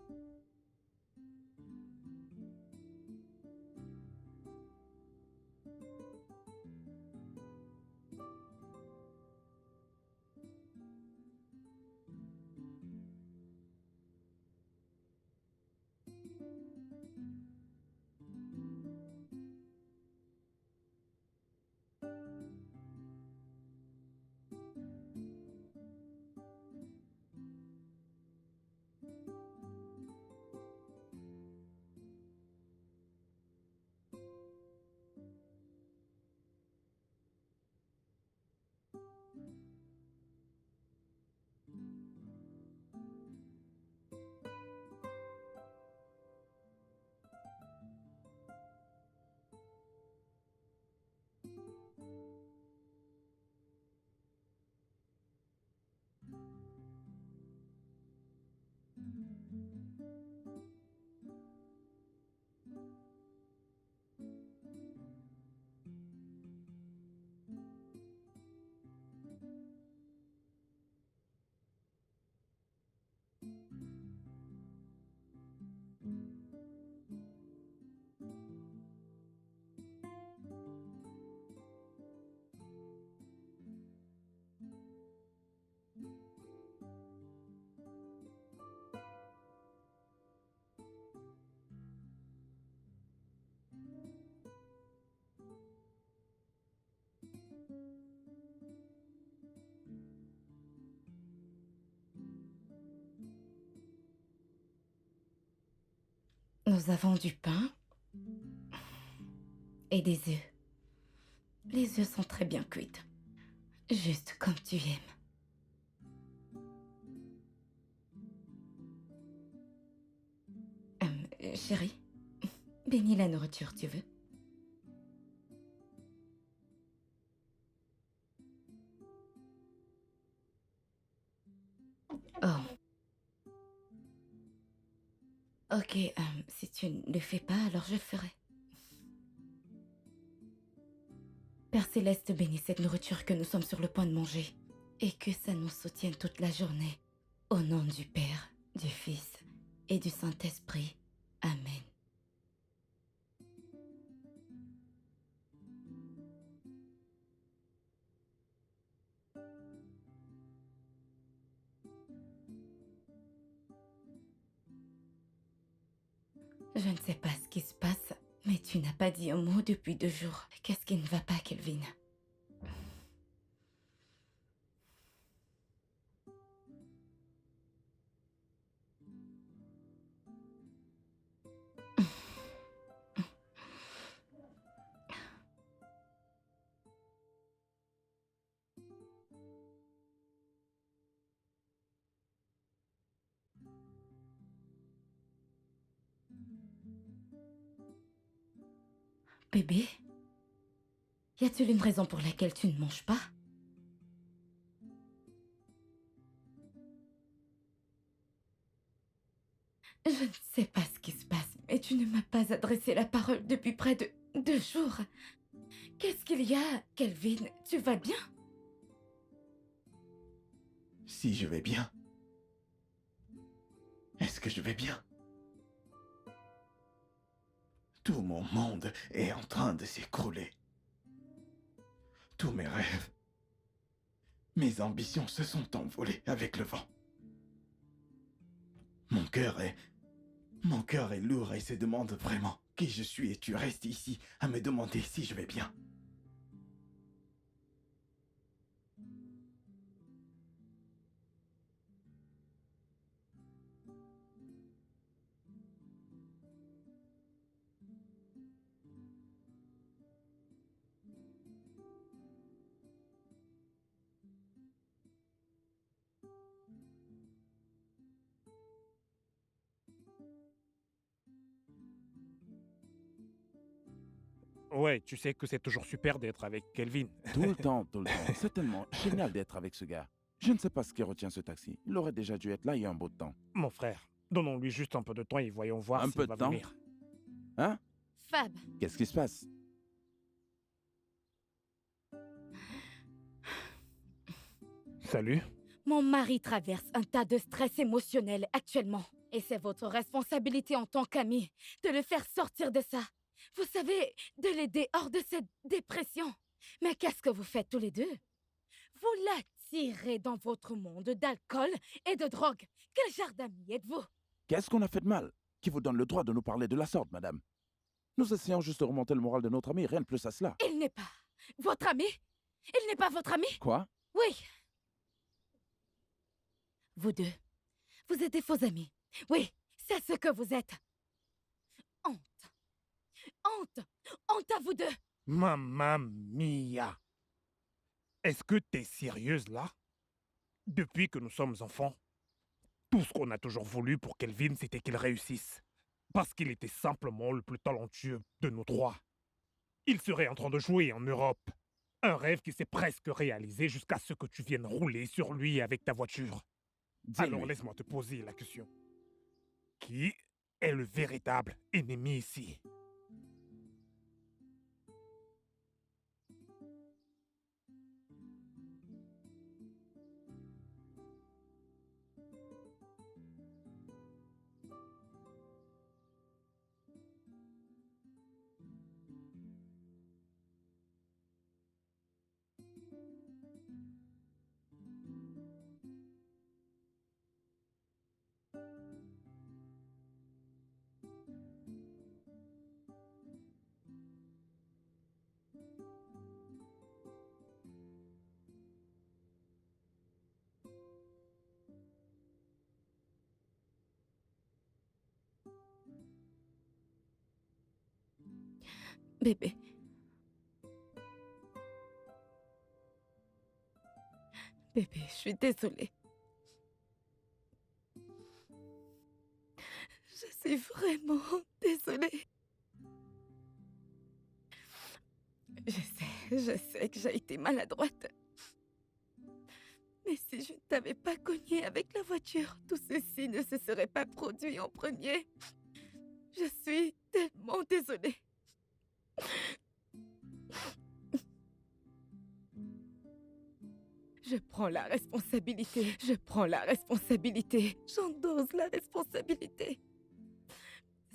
Nous avons du pain et des œufs. Les œufs sont très bien cuits. Juste comme tu aimes. Chérie, bénis la nourriture, tu veux? Oh. Ok, si tu ne le fais pas, alors je le ferai. Père Céleste, bénis cette nourriture que nous sommes sur le point de manger et que ça nous soutienne toute la journée. Au nom du Père, du Fils et du Saint-Esprit. Amen. Je ne sais pas ce qui se passe, mais tu n'as pas dit un mot depuis 2 jours. Qu'est-ce qui ne va pas, Kelvin? Bébé? Y a-t-il une raison pour laquelle tu ne manges pas? Je ne sais pas ce qui se passe, mais tu ne m'as pas adressé la parole depuis près de 2 jours. Qu'est-ce qu'il y a, Kelvin? Tu vas bien? Si je vais bien. Est-ce que je vais bien? Tout mon monde est en train de s'écrouler. Tous mes rêves, mes ambitions se sont envolées avec le vent. Mon cœur est lourd et se demande vraiment qui je suis et tu restes ici à me demander si je vais bien. Ouais, tu sais que c'est toujours super d'être avec Kelvin. Tout le temps, tout le temps. C'est tellement génial d'être avec ce gars. Je ne sais pas ce qui retient ce taxi. Il aurait déjà dû être là il y a un bout de temps. Mon frère, donnons-lui juste un peu de temps et voyons voir Un s'il peu va de temps? venir. Hein? Fab, Qu'est-ce qui se passe? Salut. mon mari traverse un tas de stress émotionnel actuellement. Et c'est votre responsabilité en tant qu'ami de le faire sortir de ça. Vous savez, de l'aider hors de cette dépression. Mais qu'est-ce que vous faites tous les deux? Vous l'attirez dans votre monde d'alcool et de drogue. Quel genre d'amis êtes-vous? Qu'est-ce qu'on a fait de mal? Qui vous donne le droit de nous parler de la sorte, madame? Nous essayons juste de remonter le moral de notre ami, rien de plus à cela. Il n'est pas votre ami? Il n'est pas votre ami? Quoi? Oui. Vous deux, vous êtes des faux amis. Oui, c'est ce que vous êtes. Honte. Honte. Honte à vous deux. Mamma mia. Est-ce que t'es sérieuse là? Depuis que nous sommes enfants, tout ce qu'on a toujours voulu pour Kelvin, c'était qu'il réussisse. Parce qu'il était simplement le plus talentueux de nous 3. Il serait en train de jouer en Europe. Un rêve qui s'est presque réalisé jusqu'à ce que tu viennes rouler sur lui avec ta voiture. Alors Dis-lui. laisse-moi te poser la question. Qui est le véritable ennemi ici? Bébé. Bébé, je suis désolée. Je suis vraiment désolée. Je sais que j'ai été maladroite. Mais si je ne t'avais pas cogné avec la voiture, tout ceci ne se serait pas produit en premier. Je suis tellement désolée. Je prends la responsabilité. Je prends la responsabilité. J'endosse la responsabilité.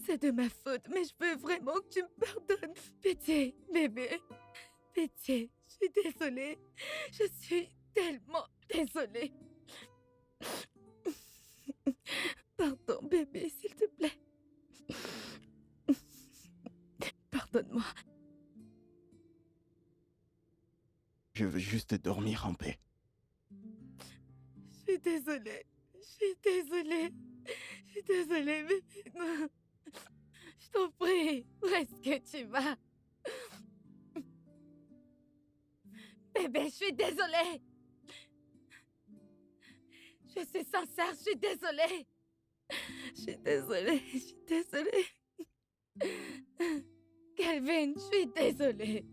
C'est de ma faute, mais je veux vraiment que tu me pardonnes. Pitié, bébé. Pitié, je suis désolée. Je suis tellement désolée. Pardon, bébé, s'il te plaît. Pardonne-moi. Je veux juste dormir en paix. Je suis désolée. Je suis désolée. Je suis désolée, bébé. Non. Je t'en prie. Où est-ce que tu vas? Bébé, je suis désolée. Je suis sincère, je suis désolée. Je suis désolée, je suis désolée. Calvin, je suis désolée.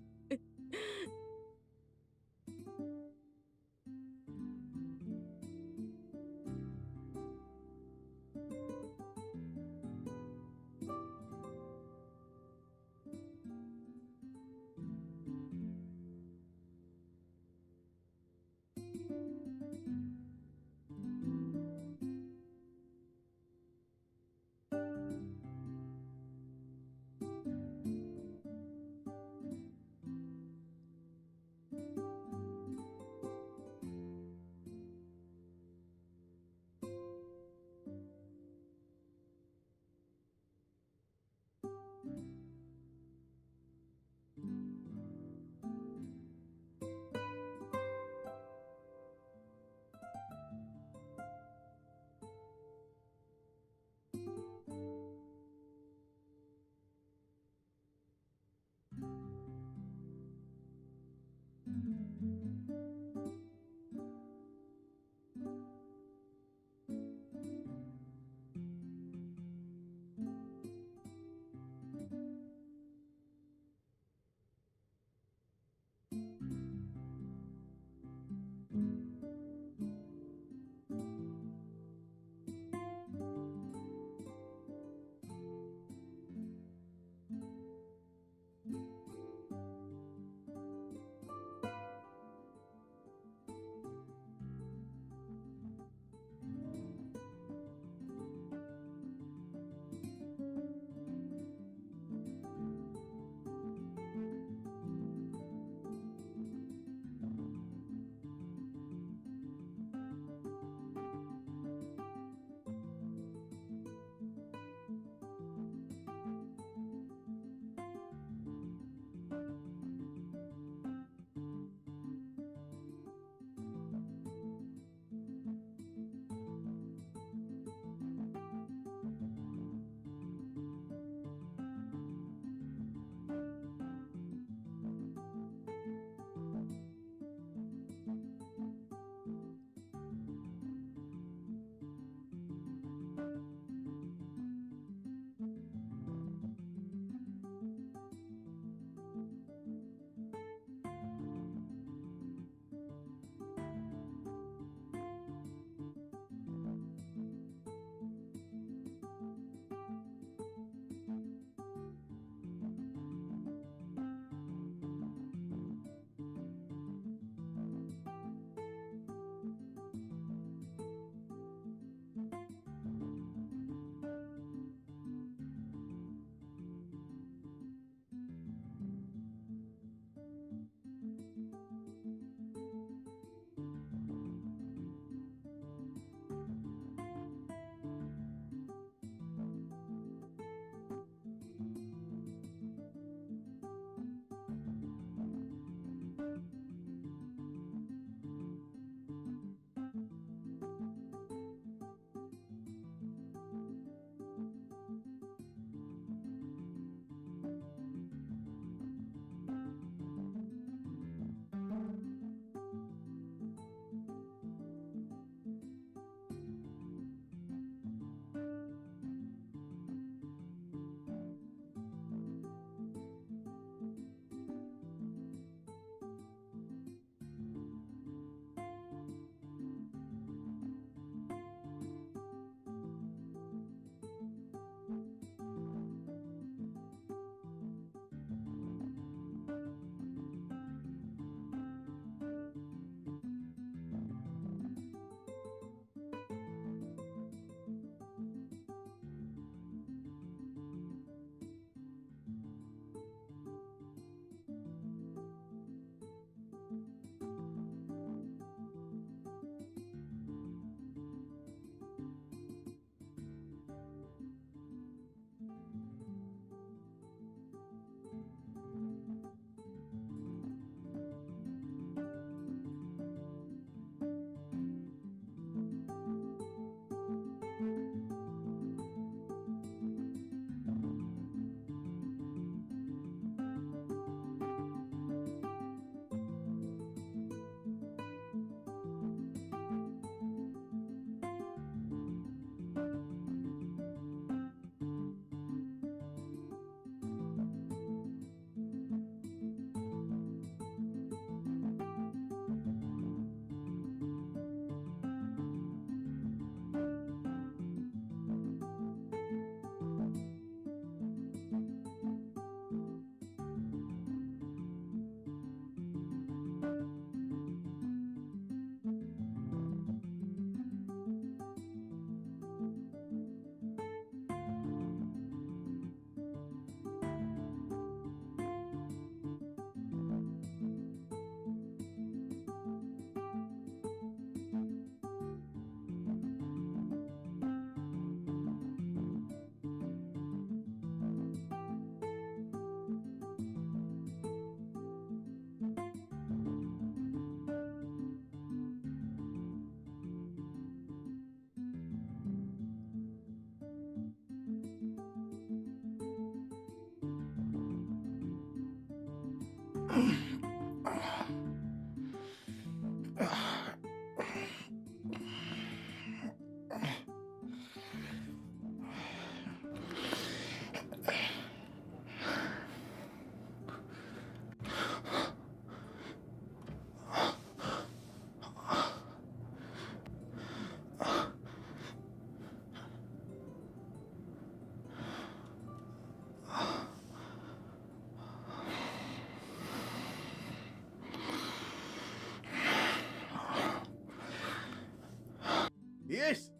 Peace!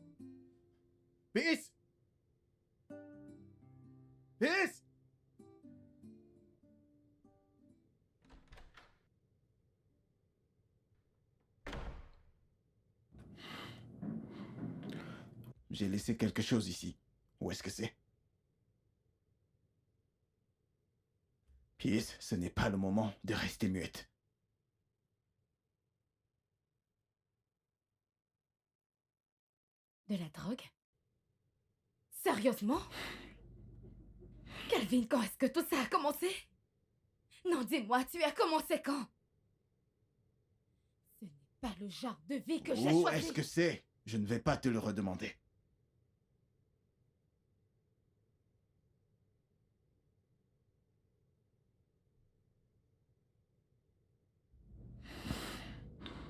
Peace! Peace! J'ai laissé quelque chose ici. Où est-ce que c'est? Peace, ce n'est pas le moment de rester muette. De la drogue? Sérieusement? Calvin, quand est-ce que tout ça a commencé? Non, dis-moi, tu as commencé quand? Ce n'est pas le genre de vie que j'ai Où choisi. est-ce que c'est? Je ne vais pas te le redemander.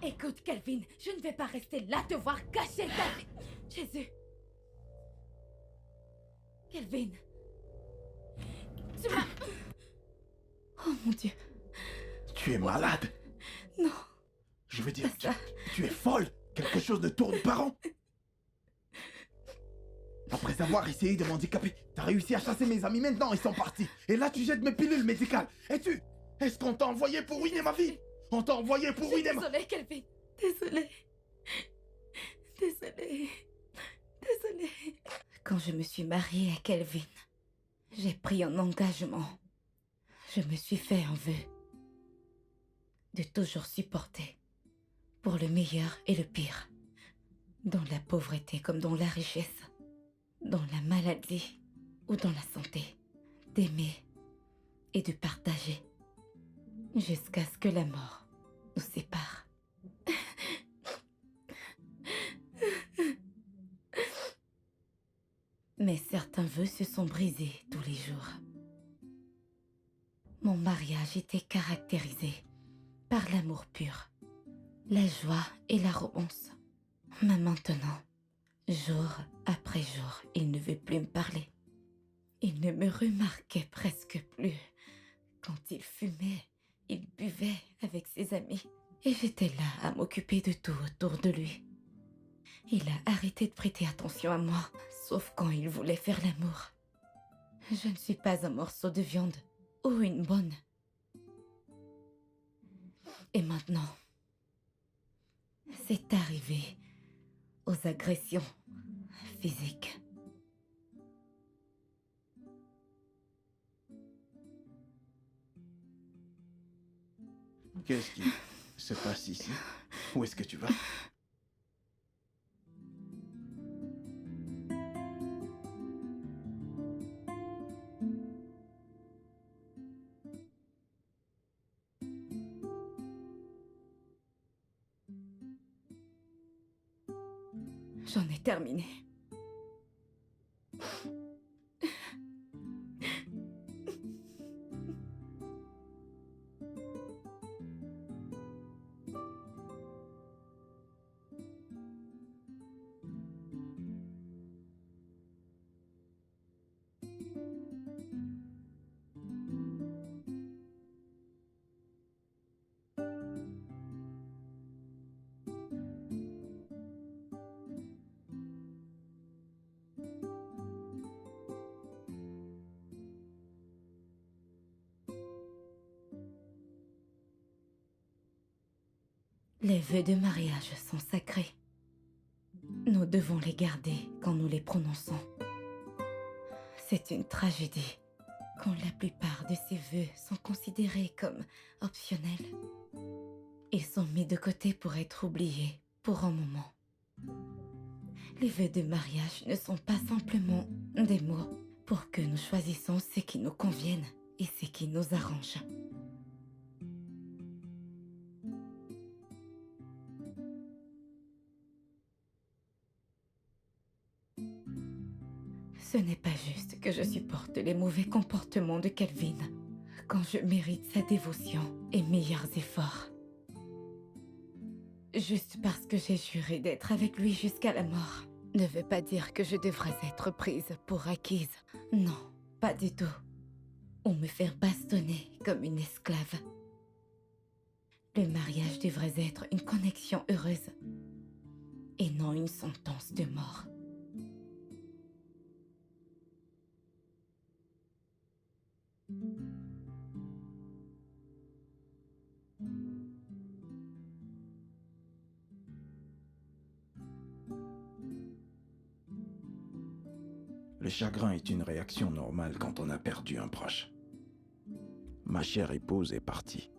Écoute, Calvin, je ne vais pas rester là te voir cacher ta vie. Jésus. Calvin. Tu m'as... Oh mon Dieu. Tu es malade? Non. Je veux dire, Pas ça. tu es folle? Quelque chose ne tourne pas rond? Après avoir essayé de m'handicaper, t'as réussi à chasser mes amis, maintenant ils sont partis. Et là tu jettes mes pilules médicales. Est-ce qu'on t'a envoyé pour ruiner ma vie? On t'a envoyé pour ruiner ma... Désolée, Calvin. Désolée. Désolée. Désolée. Quand je me suis mariée à Calvin, j'ai pris un engagement. Je me suis fait un vœu de toujours supporter, pour le meilleur et le pire, dans la pauvreté comme dans la richesse, dans la maladie ou dans la santé, d'aimer et de partager, jusqu'à ce que la mort nous sépare. Mais certains vœux se sont brisés tous les jours. Mon mariage était caractérisé par l'amour pur, la joie et la romance. Mais maintenant, jour après jour, il ne veut plus me parler. Il ne me remarquait presque plus. Quand il fumait, il buvait avec ses amis. Et j'étais là à m'occuper de tout autour de lui. Il a arrêté de prêter attention à moi, sauf quand il voulait faire l'amour. Je ne suis pas un morceau de viande ou une bonne. Et maintenant, c'est arrivé aux agressions physiques. Qu'est-ce qui se passe ici? Où est-ce que tu vas? J'en ai terminé. Les vœux de mariage sont sacrés. Nous devons les garder quand nous les prononçons. C'est une tragédie quand la plupart de ces vœux sont considérés comme optionnels. Ils sont mis de côté pour être oubliés pour un moment. Les vœux de mariage ne sont pas simplement des mots pour que nous choisissons ce qui nous convienne et ce qui nous arrange. Ce n'est pas juste que je supporte les mauvais comportements de Kelvin quand je mérite sa dévotion et meilleurs efforts. Juste parce que j'ai juré d'être avec lui jusqu'à la mort ne veut pas dire que je devrais être prise pour acquise. Non, pas du tout. Ou me faire bastonner comme une esclave. Le mariage devrait être une connexion heureuse et non une sentence de mort. Le chagrin est une réaction normale quand on a perdu un proche. Ma chère épouse est partie.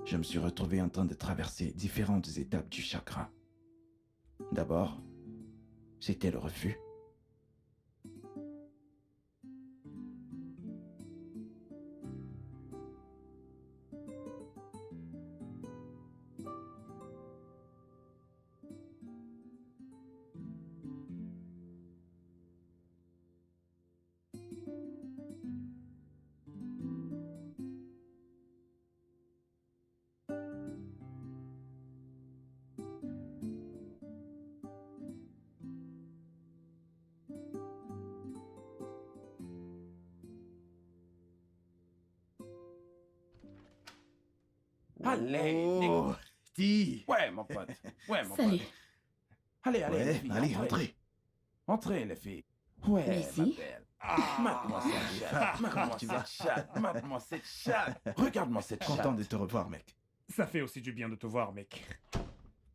Je me suis retrouvé en train de traverser différentes étapes du chagrin. D'abord, c'était le refus. Allez, Oh, négo. Ti. Ouais, mon pote. Ouais, mon Salut. pote. Allez, allez, les Ouais, filles, allez, entrez. Entrez, les filles. Ouais, Merci. ma belle. Mate-moi cette chatte. Mate-moi cette chatte. Mate-moi cette chatte. Regarde-moi cette chatte. Content de te revoir, mec. Ça fait aussi du bien de te voir, mec.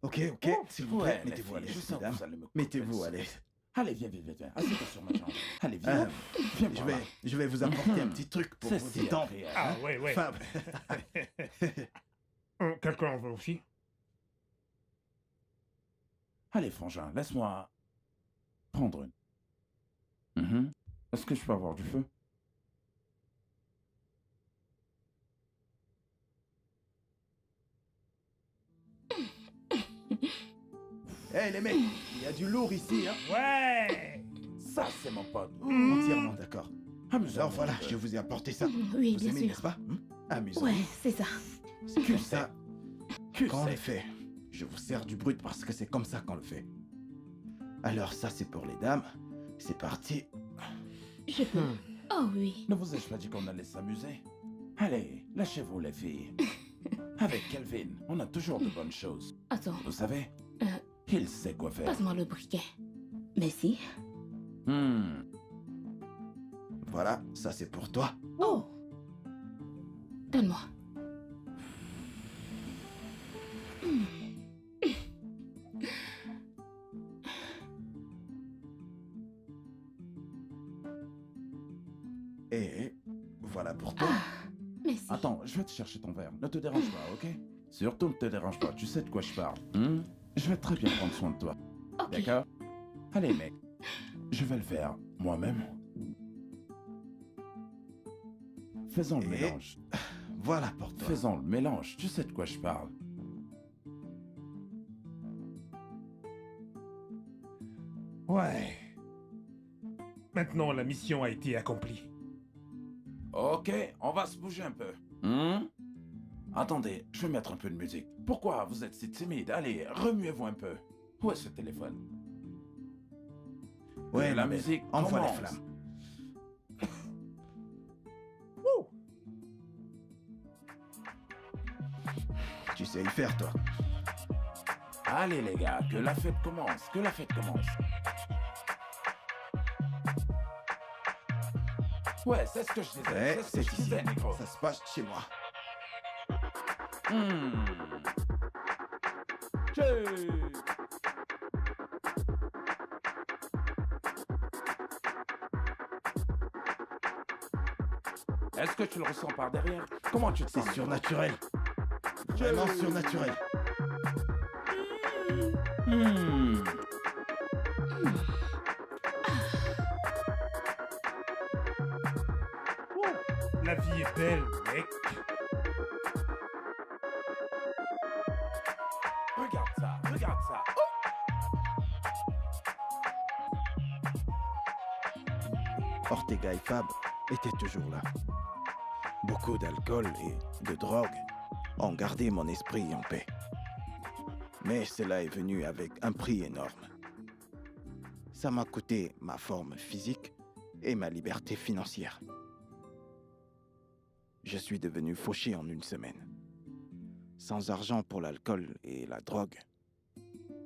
Ok, s'il vous plaît, Ouais, les mettez-vous à filles, l'aise, je sens que mesdames. vous allez me couper Mettez-vous le à souffle. l'aise. Allez, viens. Assieds-toi sur ma jambe. Allez, viens. Viens Je par là. je vais vous apporter un petit truc pour C'est vous si détendre. agréable. Ah, ouais. Fab. Quelqu'un en veut aussi? Allez, frangin, laisse-moi prendre une. Est-ce que je peux avoir du feu? Hey les mecs, il y a du lourd ici, hein. Ouais! Ça, c'est mon pote. Entièrement d'accord. Amusez-vous Alors voilà, un peu. je vous ai apporté ça. Oui, Vous bien aimez, sûr. n'est-ce pas? Amusant. Ouais, c'est ça. C'est que ça Que qu'on le c'est? fait. Je vous sers du brut parce que c'est comme ça qu'on le fait. Alors ça, c'est pour les dames. C'est parti. Je peux. Oh oui. Ne vous ai-je pas dit qu'on allait s'amuser? Allez, lâchez-vous, les filles. Avec Kelvin, on a toujours de bonnes choses. Attends, Vous savez, Euh. il sait quoi faire. passe-moi le briquet. Merci. Voilà, ça c'est pour toi. Oh! Donne-moi. Et voilà pour toi. Merci. Attends, je vais te chercher ton verre. Ne te dérange pas, ok? Surtout ne te dérange pas, tu sais de quoi je parle. Je vais très bien prendre soin de toi. Ok. D'accord? Allez, mec. Je vais le faire moi-même. Faisons le Et- mélange. Voilà pour toi. Faisons le mélange, tu sais de quoi je parle. Ouais. Maintenant, la mission a été accomplie. Ok, on va se bouger un peu. Attendez, je vais mettre un peu de musique. Pourquoi vous êtes si timide? Allez, remuez-vous un peu. Où est ce téléphone? Ouais, la ma belle, musique envoie les commence. flammes. Tu sais y faire, toi. Allez les gars, que la fête commence, que la fête commence. Ouais, c'est ce que je disais, Ouais, c'est ce c'est que je ici. disais, Nico. Ça se passe chez moi. Tchè. Est-ce que tu le ressens par derrière? Comment tu te C'est sens? Nico? surnaturel. Vraiment surnaturel. La vie est belle, mec. Regarde ça, regarde ça. Ortega et Fab étaient toujours là. Beaucoup d'alcool et de drogue ont gardé mon esprit en paix. Mais cela est venu avec un prix énorme. Ça m'a coûté ma forme physique et ma liberté financière. Je suis devenu fauché en une semaine. Sans argent pour l'alcool et la drogue,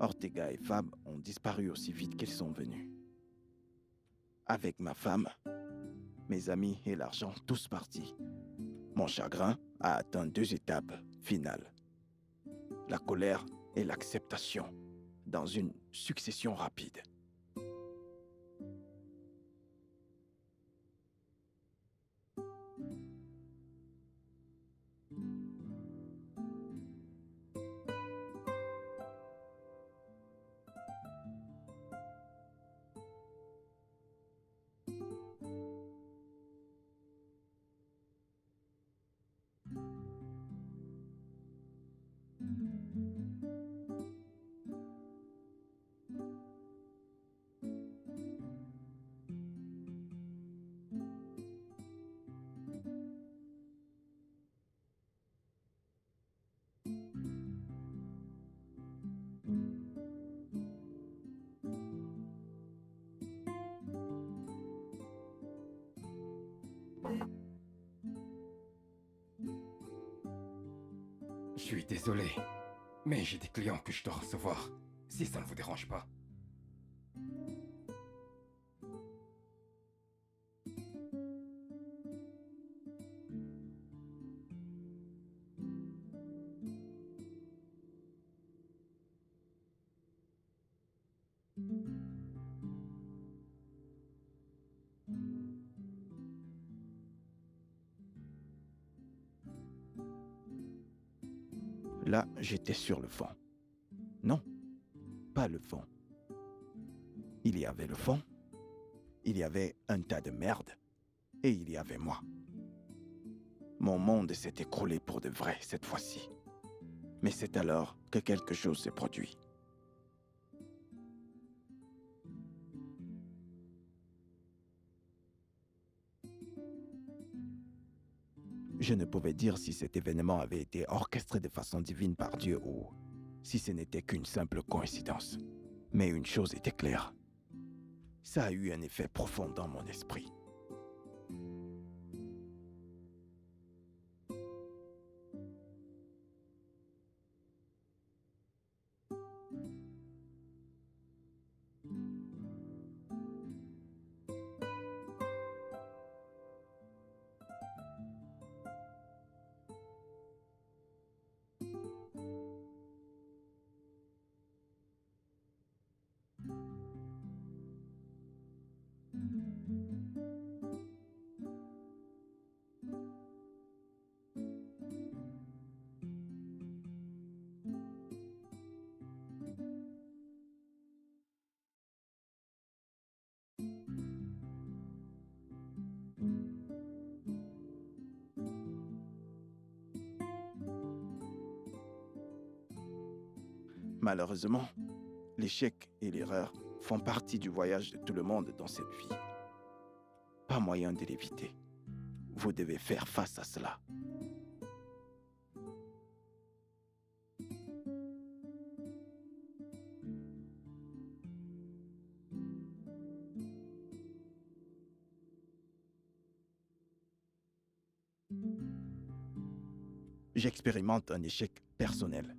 Ortega et Fab ont disparu aussi vite qu'ils sont venus. Avec ma femme, mes amis et l'argent tous partis, mon chagrin a atteint 2 étapes finales. La colère et l'acceptation dans une succession rapide. Je suis désolé, mais j'ai des clients que je dois recevoir, si ça ne vous dérange pas. Là, j'étais sur le fond. Non, pas le fond. Il y avait le fond, il y avait un tas de merde, et il y avait moi. Mon monde s'est écroulé pour de vrai cette fois-ci. Mais c'est alors que quelque chose s'est produit. Je ne pouvais dire si cet événement avait été orchestré de façon divine par Dieu ou si ce n'était qu'une simple coïncidence. Mais une chose était claire. Ça a eu un effet profond dans mon esprit. Malheureusement, l'échec et l'erreur font partie du voyage de tout le monde dans cette vie. Pas moyen de l'éviter. Vous devez faire face à cela. J'expérimente un échec personnel.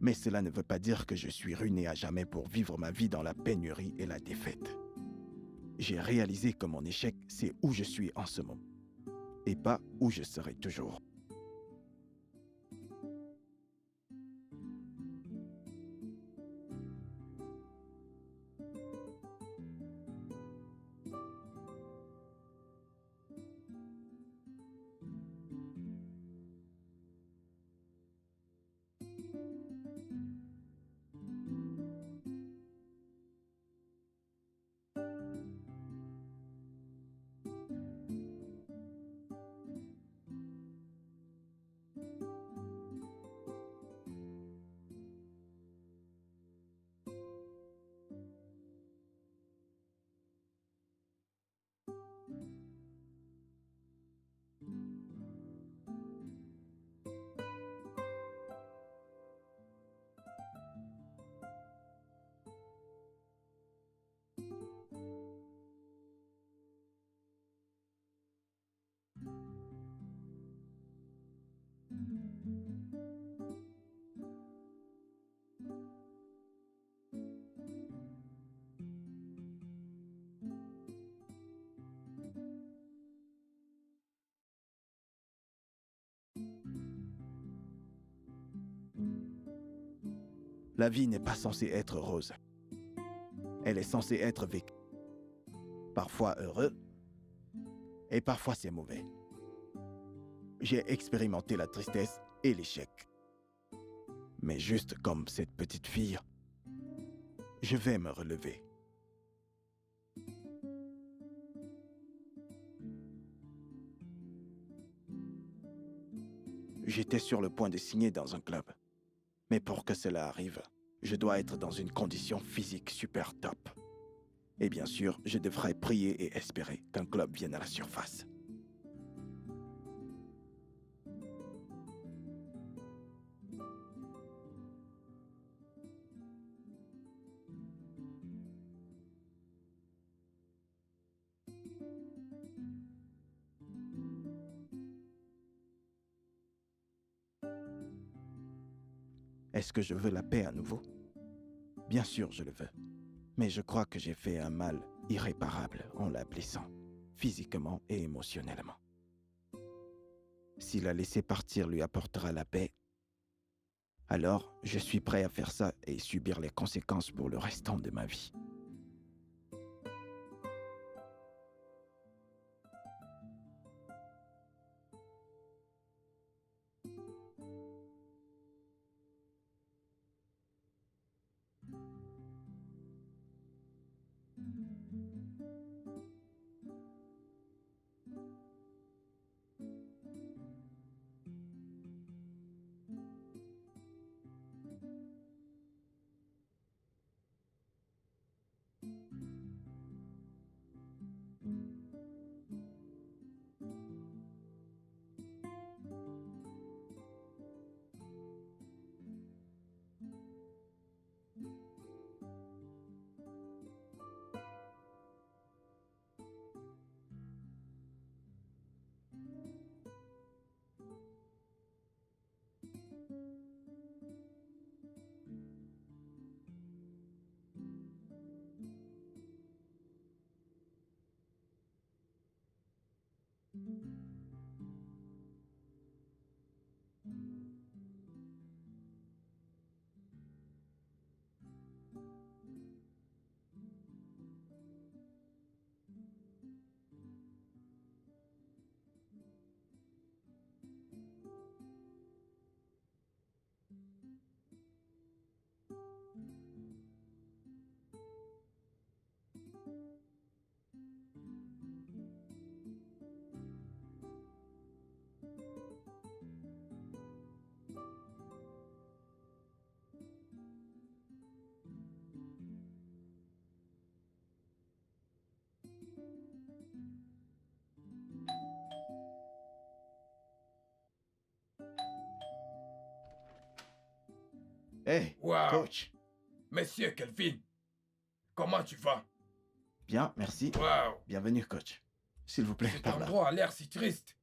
Mais cela ne veut pas dire que je suis ruiné à jamais pour vivre ma vie dans la pénurie et la défaite. J'ai réalisé que mon échec, c'est où je suis en ce moment, et pas où je serai toujours. La vie n'est pas censée être rose. Elle est censée être vécue. Parfois heureux, et parfois c'est mauvais. J'ai expérimenté la tristesse et l'échec. Mais juste comme cette petite fille, je vais me relever. J'étais sur le point de signer dans un club. Mais pour que cela arrive, je dois être dans une condition physique super top. Et bien sûr, je devrais prier et espérer qu'un club vienne à la surface. Est-ce que je veux la paix à nouveau? Bien sûr, je le veux. Mais je crois que j'ai fait un mal irréparable en la blessant, physiquement et émotionnellement. Si la laisser partir lui apportera la paix, alors je suis prêt à faire ça et subir les conséquences pour le restant de ma vie. Hey, Wow. coach. Monsieur Kelvin, comment tu vas? Bien, merci. Wow. Bienvenue, coach. S'il vous plaît, Cet par là. endroit a l'air si triste.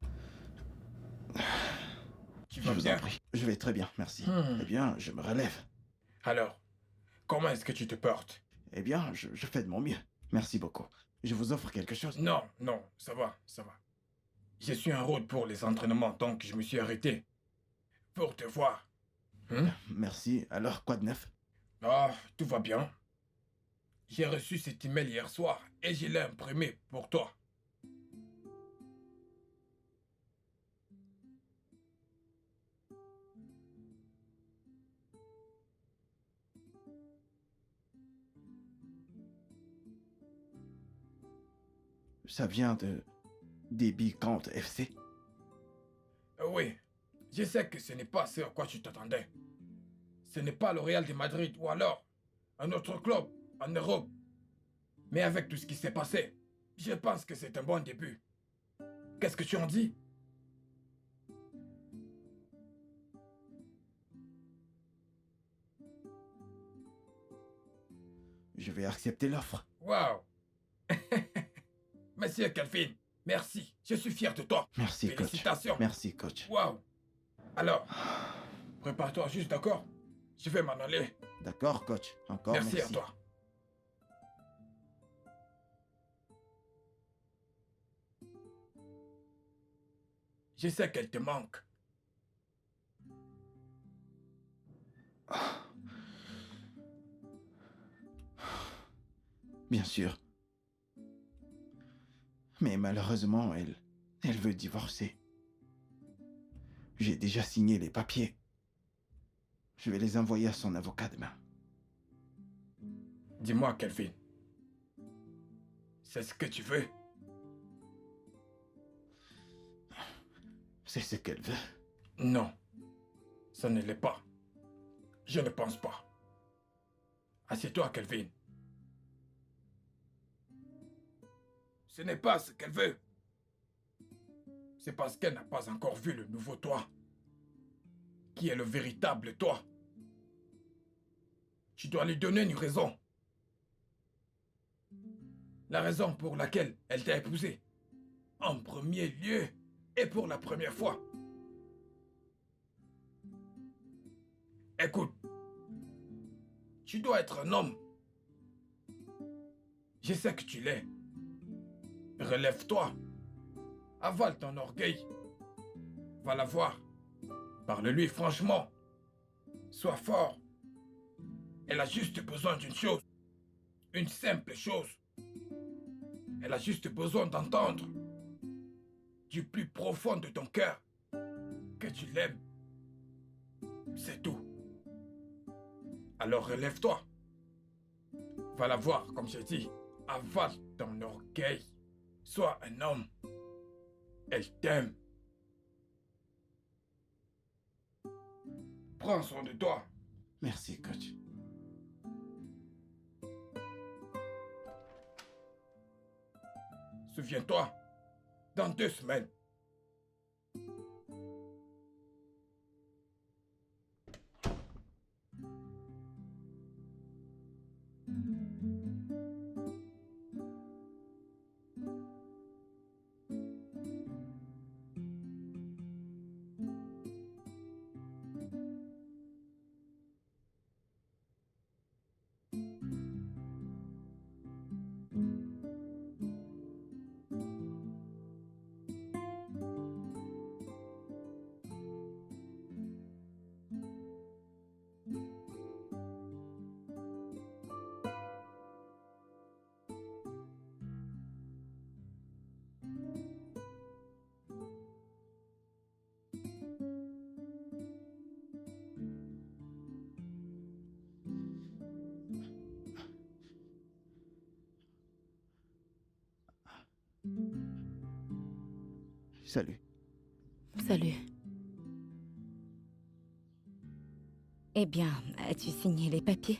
Tu Je vas vous en bien? prie. Je vais très bien, merci. Hmm. Eh bien, je me relève. Alors, comment est-ce que tu te portes? Eh bien, je fais de mon mieux. Merci beaucoup. Je vous offre quelque chose? Non, non, ça va, ça va. Je suis en route pour les entraînements, donc je me suis arrêté. Pour te voir. Merci. Alors, quoi de neuf? Ah, tout va bien. J'ai reçu cet email hier soir et je l'ai imprimé pour toi. Ça vient de DB Kant FC? Oui, je sais que ce n'est pas ce à quoi tu t'attendais. Ce n'est pas le Real de Madrid ou alors un autre club en Europe. Mais avec tout ce qui s'est passé, je pense que c'est un bon début. Qu'est-ce que tu en dis? Je vais accepter l'offre. Waouh! Monsieur Calvin, merci. Je suis fier de toi. Merci, coach. Félicitations. Merci, coach. Waouh! Alors, prépare-toi juste, d'accord? Je vais m'en aller. D'accord, coach. Encore Merci merci. à toi. Je sais qu'elle te manque. Bien sûr. Mais malheureusement, elle veut divorcer. J'ai déjà signé les papiers. Je vais les envoyer à son avocat demain. Dis-moi, Kelvin. C'est ce que tu veux? C'est ce qu'elle veut. Non, ça ne l'est pas. Je ne pense pas. Assieds-toi, Kelvin. Ce n'est pas ce qu'elle veut. C'est parce qu'elle n'a pas encore vu le nouveau toi, qui est le véritable toi. Tu dois lui donner une raison. La raison pour laquelle elle t'a épousé. En premier lieu et pour la première fois. Écoute, tu dois être un homme. Je sais que tu l'es. Relève-toi. Avale ton orgueil. Va la voir. Parle-lui franchement. Sois fort. Elle a juste besoin d'une chose. Une simple chose. Elle a juste besoin d'entendre du plus profond de ton cœur que tu l'aimes. C'est tout. Alors relève-toi. Va la voir, comme j'ai dit. Avale ton orgueil. Sois un homme. Elle t'aime. Prends soin de toi. Merci, coach. Souviens-toi, dans 2 semaines. Salut. Salut. Eh bien, as-tu signé les papiers?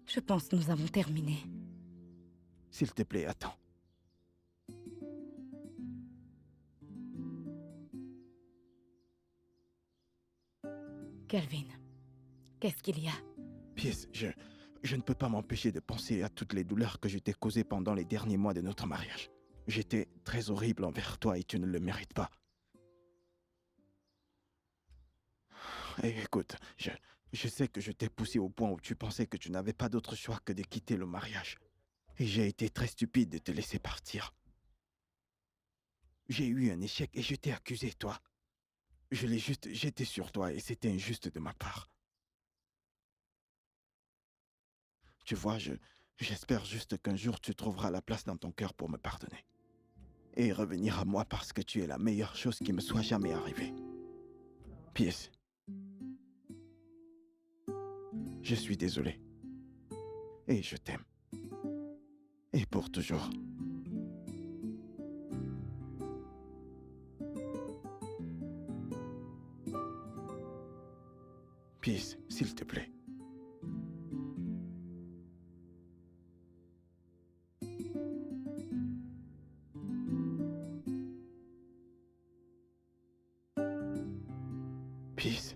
Je pense que nous avons terminé. S'il te plaît, attends. Kelvin, qu'est-ce qu'il y a? Pierce, je ne peux pas m'empêcher de penser à toutes les douleurs que je t'ai causées pendant les derniers mois de notre mariage. J'étais très horrible envers toi et tu ne le mérites pas. Et écoute, je sais que je t'ai poussé au point où tu pensais que tu n'avais pas d'autre choix que de quitter le mariage. Et j'ai été très stupide de te laisser partir. J'ai eu un échec et je t'ai accusé, toi. Je l'ai juste jeté sur toi et c'était injuste de ma part. Tu vois, j'espère juste qu'un jour tu trouveras la place dans ton cœur pour me pardonner. Et revenir à moi parce que tu es la meilleure chose qui me soit jamais arrivée. Pierce. Je suis désolé. Et je t'aime. Et pour toujours. Pierce, s'il te plaît. fils.